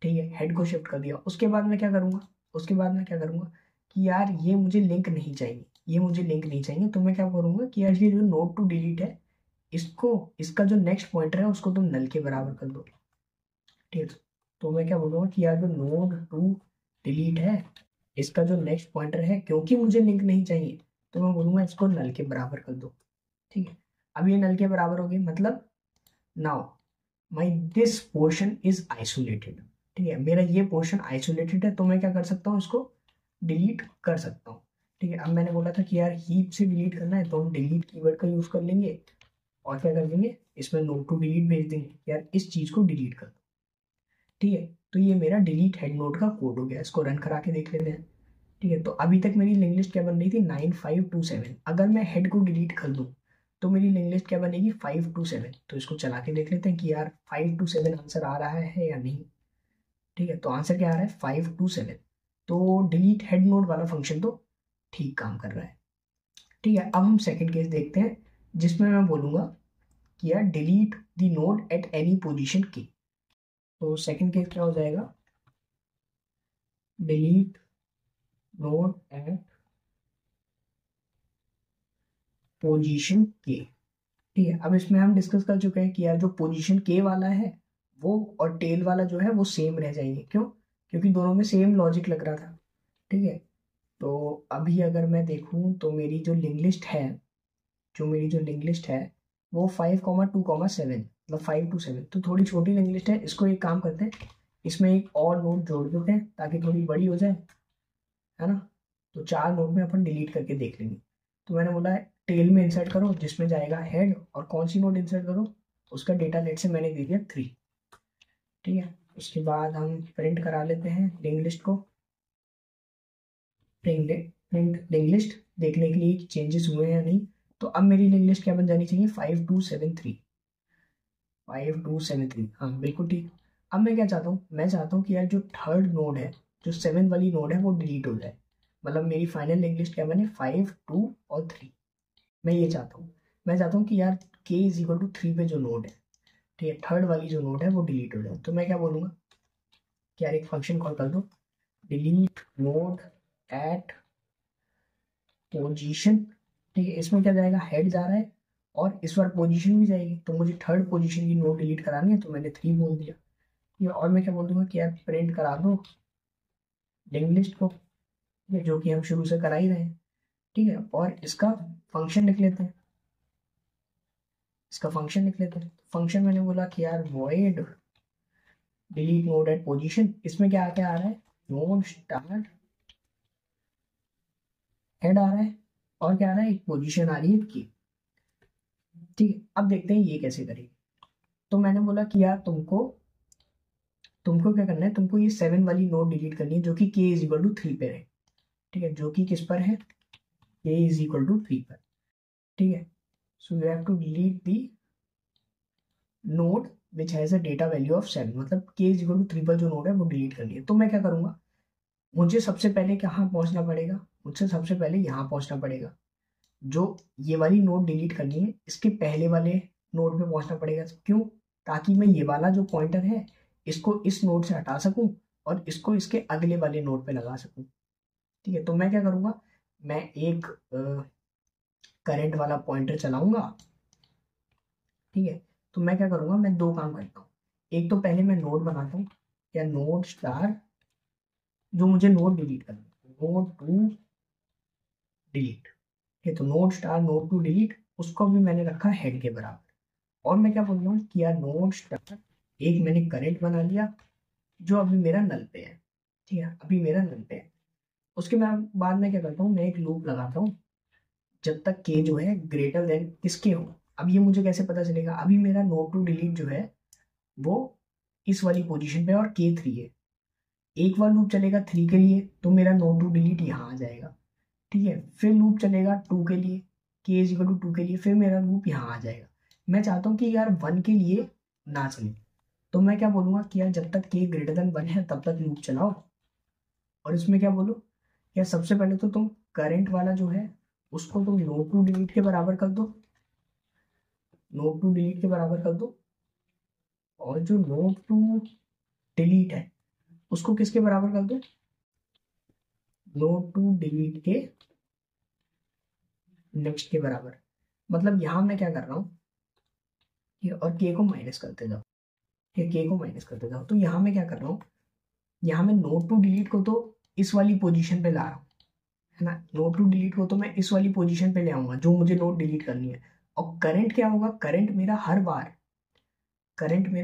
ठीक है, हेड को शिफ्ट कर दिया, उसके बाद मैं क्या करूँगा, उसके बाद मैं क्या करूँगा कि यार ये मुझे लिंक नहीं चाहिए, ये मुझे लिंक नहीं चाहिए, तो मैं क्या करूँगा कि यार ये जो नोड टू डिलीट है इसको, इसका जो नेक्स्ट पॉइंटर है उसको तुम नल के बराबर कर दो। ठीक है, तो मैं क्या बोलूँगा कि यार जो नोड टू डिलीट है इसका जो नेक्स्ट पॉइंटर है, क्योंकि मुझे लिंक नहीं चाहिए तो मैं बोलूँगा इसको नल के बराबर कर दो। ठीक है, अब ये नल के बराबर हो गई, मतलब now my this portion is isolated. ठीक है, मेरा ये पोर्शन आइसोलेटेड है, तो मैं क्या कर सकता हूँ, इसको डिलीट कर सकता हूँ। ठीक है, अब मैंने बोला था कि यार हीप से डिलीट करना है तो हम डिलीट कीवर्ड का यूज कर लेंगे, और क्या कर देंगे इसमें नोड टू डिलीट भेज देंगे, यार इस चीज को डिलीट कर दो। ठीक है, तो ये मेरा डिलीट हेड नोड का कोड हो गया, इसको रन करा के देख लेते हैं। ठीक है, तो अभी तक मेरी लिंक लिस्ट क्या बन रही थी 9527, अगर मैं हेड को डिलीट कर दूं तो मेरी लिंक लिस्ट क्या बनेगी 527। तो इसको चला के देख लेते हैं कि यार 527 आंसर आ रहा है या नहीं। ठीक है, तो आंसर क्या आ रहा है 527। तो डिलीट हेड नोड वाला फंक्शन तो ठीक काम कर रहा है। ठीक है, अब हम सेकंड केस देखते हैं जिसमें मैं बोलूँगा कि यार delete the node eight any position के। तो सेकंड केस क्या हो जाएगा, डिलीट नोड एट पोजीशन के। ठीक है, अब इसमें हम डिस्कस कर चुके हैं कि यार जो पोजीशन के वाला है वो और टेल वाला जो है वो सेम रह जाएंगे। क्यों? क्योंकि दोनों में सेम लॉजिक लग रहा था। ठीक है, तो अभी अगर मैं देखूं तो मेरी जो लिंक लिस्ट है, वो 5,2,7, मतलब 5 to 7, तो थोड़ी छोटी लिंक लिस्ट है। इसको एक काम करते हैं, इसमें एक और नोड जोड़ देते हैं ताकि थोड़ी बड़ी हो जाए, है ना। तो 4 नोड में अपन डिलीट करके देख लेंगे। तो मैंने बोला है टेल में इंसर्ट करो जिसमें जाएगा हेड, और कौन सी नोड इंसर्ट करो, उसका डेटा लेट से मैंने दे दिया 3। ठीक है, उसके बाद हम प्रिंट करा लेते हैं लिंक लिस्ट को। प्रिंट लिंक लिस्ट देखने के लिए चेंजेस हुए हैं या नहीं। तो अब मेरी लिंक लिस्ट क्या बन जानी चाहिए, 5,2,7,3। 5,2,7,3, हाँ बिल्कुल ठीक। अब मैं क्या चाहता हूँ, मैं चाहता हूँ कि यार जो थर्ड नोड है, जो 7 वाली नोड है वो डिलीट हो जाए। मतलब मेरी फाइनल लिंक लिस्ट क्या बने, 5, 2 और 3। मैं ये चाहता हूँ, मैं चाहता हूँ कि यार k = 3 पे जो नोड है, ठीक है, थर्ड वाली जो नोड है वो डिलीट हो जाए। तो मैं क्या बोलूँगा कि यार एक फंक्शन कॉल कर दो, डिलीट नोड एट पोजीशन। ठीक है, इसमें क्या जाएगा, हेड जा रहा है और इस बार पोजीशन भी जाएगी, तो मुझे थर्ड पोजीशन की नोड डिलीट करानी है, तो मैंने 3 बोल दिया। ये और मैं क्या बोल दूंगा कि यार प्रिंट करा दो लिंक लिस्ट को, ये जो कि हम शुरू से करा ही रहे हैं। ठीक है, और इसका फंक्शन लिख लेते हैं, फंक्शन मैंने बोला कि यार void delete node at position. इसमें क्या आ रहा है, नोड स्टार हेड आ रहा है, और क्या आ रहा है, एक पोजीशन आ रही है की। ठीक है, अब देखते हैं ये कैसे करेंगे। तो मैंने बोला कि यार तुमको क्या करना है, तुमको ये 7 वाली नोड डिलीट करनी है जो कि k = 3 पे रहे। ठीक है, जो कि किस पर है, k = 3 पर। ठीक है, so you have to delete the node which has a data value of 7, मतलब k = 3 पर जो नोड है वो डिलीट करनी है। तो मैं क्या करूंगा, मुझे सबसे पहले कहाँ पहुंचना पड़ेगा, मुझसे सबसे पहले यहाँ पहुंचना पड़ेगा। जो ये वाली नोड डिलीट करनी है इसके पहले वाले नोड पे पहुंचना पड़ेगा। क्यों? ताकि मैं ये वाला जो पॉइंटर है इसको इस नोड से हटा सकूं और इसको इसके अगले वाले नोड पे लगा सकूं। ठीक है, तो मैं क्या करूंगा, मैं एक करंट वाला पॉइंटर चलाऊंगा। ठीक है, तो मैं क्या करूंगा, मैं 2 काम करता हूँ। एक तो पहले मैं नोड बनाता हूँ, या नोड स्टार, जो मुझे नोड डिलीट करना है, नोड टू डिलीट। ठीक है, तो node star node to delete, उसको भी मैंने रखा हेड के बराबर। और मैं क्या बोल रहा हूँ कि यार नोड स्टार, एक मैंने करंट बना लिया जो अभी मेरा नल पे है। ठीक है, अभी मेरा नल पे है। उसके बाद में क्या करता हूँ, मैं एक लूप लगाता हूँ जब तक के जो है ग्रेटर देन किसके हो। अब ये मुझे कैसे पता चलेगा, अभी मेरा नोड टू डिलीट जो है वो इस वाली पोजीशन पे और k3 है। एक बार लूप चलेगा 3 के लिए तो मेरा नोड टू डिलीट यहाँ आ जाएगा। ठीक है, फिर लूप चलेगा 2 के लिए, k = 2 के लिए, फिर मेरा लूप यहाँ आ जाएगा। मैं चाहता हूँ कि यार 1 के लिए ना चले, तो मैं क्या बोलूँगा कि यार जब तक k > 1 है तब तक लूप चलाओ। और इसमें क्या बोलो, यार सबसे पहले तो तुम करंट वाला जो है उसको तुम नोड टू डिलीट के बराबर कर दो, और जो नोड टू डिलीट है उसको किसके बराबर कर दो, नोड टू डिलीट के नेक्स्ट के बराबर। मतलब यहाँ मैं क्या कर रहा हूँ, ये और के को माइनस करते जाओ, तो यहाँ मैं क्या कर रहा हूँ, यहाँ मैं नोड टू डिलीट को तो इस वाली पोजीशन पे ला रहा हूँ, है ना। नोड टू डिलीट को तो मैं इस वाली पोजीशन पे ले आऊंगा जो मुझे नोड डिलीट करनी है। और करंट क्या होगा, करंट मेरा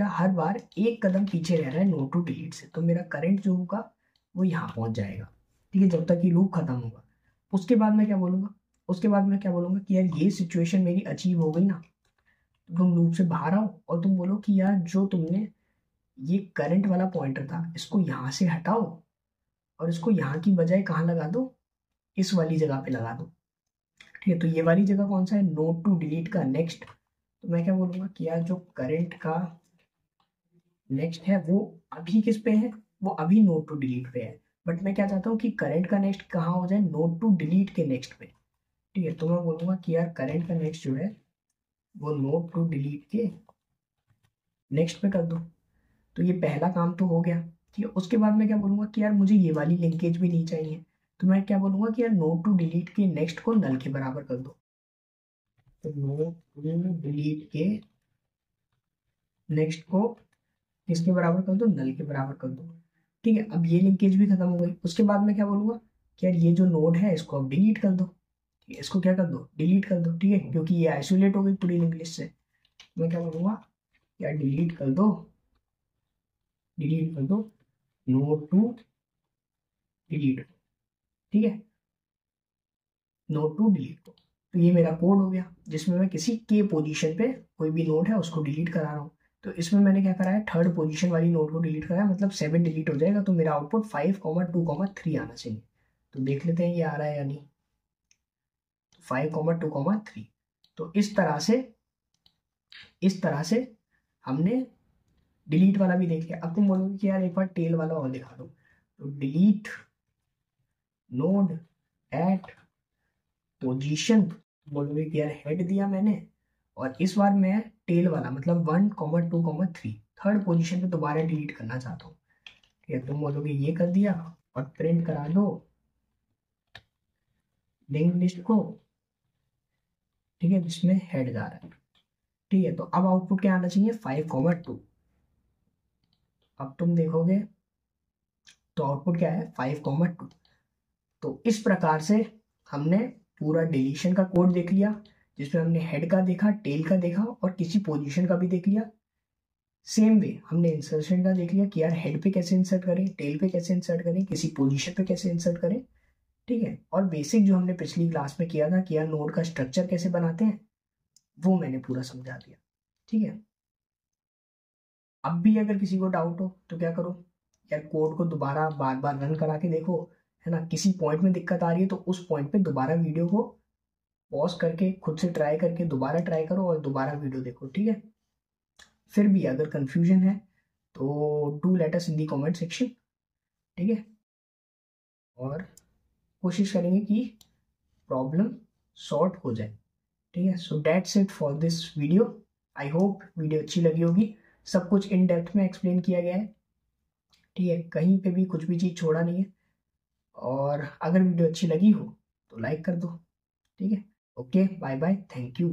हर बार एक कदम पीछे रह रहा है नोड टू डिलीट से, तो मेरा करंट जो होगा वो यहाँ पहुंच जाएगा। ठीक है, जब तक ये लूप खत्म होगा। उसके बाद मैं क्या बोलूंगा कि यार ये सिचुएशन मेरी अचीव हो गई ना, तो तुम लूप से बाहर आओ और तुम बोलो कि यार जो तुमने ये करंट वाला पॉइंटर था इसको यहाँ से हटाओ और इसको यहाँ की बजाय कहाँ लगा दो, इस वाली जगह पे लगा दो। ठीक है, तो ये वाली जगह कौन सा है, नोड टू डिलीट का नेक्स्ट। तो मैं क्या बोलूंगा कि यार जो करंट का नेक्स्ट है वो अभी किस पे है, वो अभी नोड टू डिलीट पे है। बट मैं क्या चाहता हूँ कि करंट का नेक्स्ट कहाँ हो जाए, नोट टू डिलीट के नेक्स्ट पे। ठीक है, तो मैं बोलूँगा कि यार करंट का नेक्स्ट जो है वो नोट टू डिलीट के नेक्स्ट पे कर दो। तो ये पहला काम तो हो गया। ठीक है, उसके बाद मैं क्या बोलूँगा कि यार मुझे ये वाली लिंकेज भी नहीं चाहिए, तो मैं क्या बोलूँगा कि यार नोट टू डिलीट के नेक्स्ट को नल के बराबर कर दो। तो नोट टू डिलीट के नेक्स्ट को किसके बराबर कर दो, नल के बराबर कर दो। ठीक है, अब ये लिंकेज भी खत्म हो गई। उसके बाद मैं क्या बोलूँगा कि यार ये जो नोड है इसको अब डिलीट कर दो। ठीक है, इसको क्या कर दो, डिलीट कर दो। ठीक है, क्योंकि ये आइसोलेट हो गई पूरी लिंक लिस्ट से। मैं क्या बोलूँगा, यार डिलीट कर दो, डिलीट कर दो नोड टू डिलीट। ठीक है, नोड टू डिलीट को। तो ये मेरा कोड हो गया जिसमें मैं किसी के पोजीशन पे कोई भी नोड है उसको डिलीट करा रहा हूँ। तो इसमें मैंने क्या करा है, थर्ड पोजीशन वाली नोड को डिलीट करा है, मतलब 7 डिलीट हो जाएगा। तो मेरा आउटपुट 5,2,3 आना चाहिए। तो देख लेते हैं ये आ रहा है या नहीं। 5,2,3। तो इस तरह से हमने डिलीट वाला भी देख लिया। अब तुम बोलोगे कि यार एक बार टेल वाला और दिखा दो। तो डिलीट नोड एट पोजीशन, बोलोगे कि यार हेड दिया मैंने, और इस बार मैं टेल वाला मतलब 1,2,3 थर्ड पोजीशन पे दोबारा डिलीट करना चाहता हूँ। ठीक है, तुम बोलोगे ये कर दिया और प्रिंट करा दो लिंक लिस्ट को। ठीक है, जिसमें हेड जा रहा है। ठीक है, तो अब आउटपुट क्या आना चाहिए, 5,2। अब तुम देखोगे तो आउटपुट क्या है, 5,2। तो इस प्रकार से हमने पूरा डिलीशन का कोड देख लिया, जिसमें हमने हेड का देखा, टेल का देखा और किसी पोजीशन का भी देख लिया। सेम वे हमने इंसर्शन का देख लिया कि यार हेड पे कैसे इंसर्ट करें, टेल पे कैसे इंसर्ट करें, किसी पोजीशन पे कैसे इंसर्ट करें। ठीक है, और बेसिक जो हमने पिछली क्लास में किया था कि यार नोड का स्ट्रक्चर कैसे बनाते हैं, वो मैंने पूरा समझा दिया। ठीक है, अब भी अगर किसी को डाउट हो तो क्या करो, यार कोड को दोबारा बार बार रन करा के देखो, है ना। किसी पॉइंट में दिक्कत आ रही है तो उस पॉइंट पे दोबारा वीडियो को पॉज करके खुद से ट्राई करके दोबारा ट्राई करो और दोबारा वीडियो देखो। ठीक है, फिर भी अगर कंफ्यूजन है तो do let us in the comment section. ठीक है, और कोशिश करेंगे कि प्रॉब्लम सॉर्ट हो जाए। ठीक है, so that's it for this video. I hope video अच्छी लगी होगी। सब कुछ इन डेप्थ में एक्सप्लेन किया गया है। ठीक है, कहीं पे भी कुछ भी चीज़ छोड़ा नहीं है। और अगर वीडियो अच्छी लगी हो तो लाइक कर दो। ठीक है, okay, bye bye, thank you.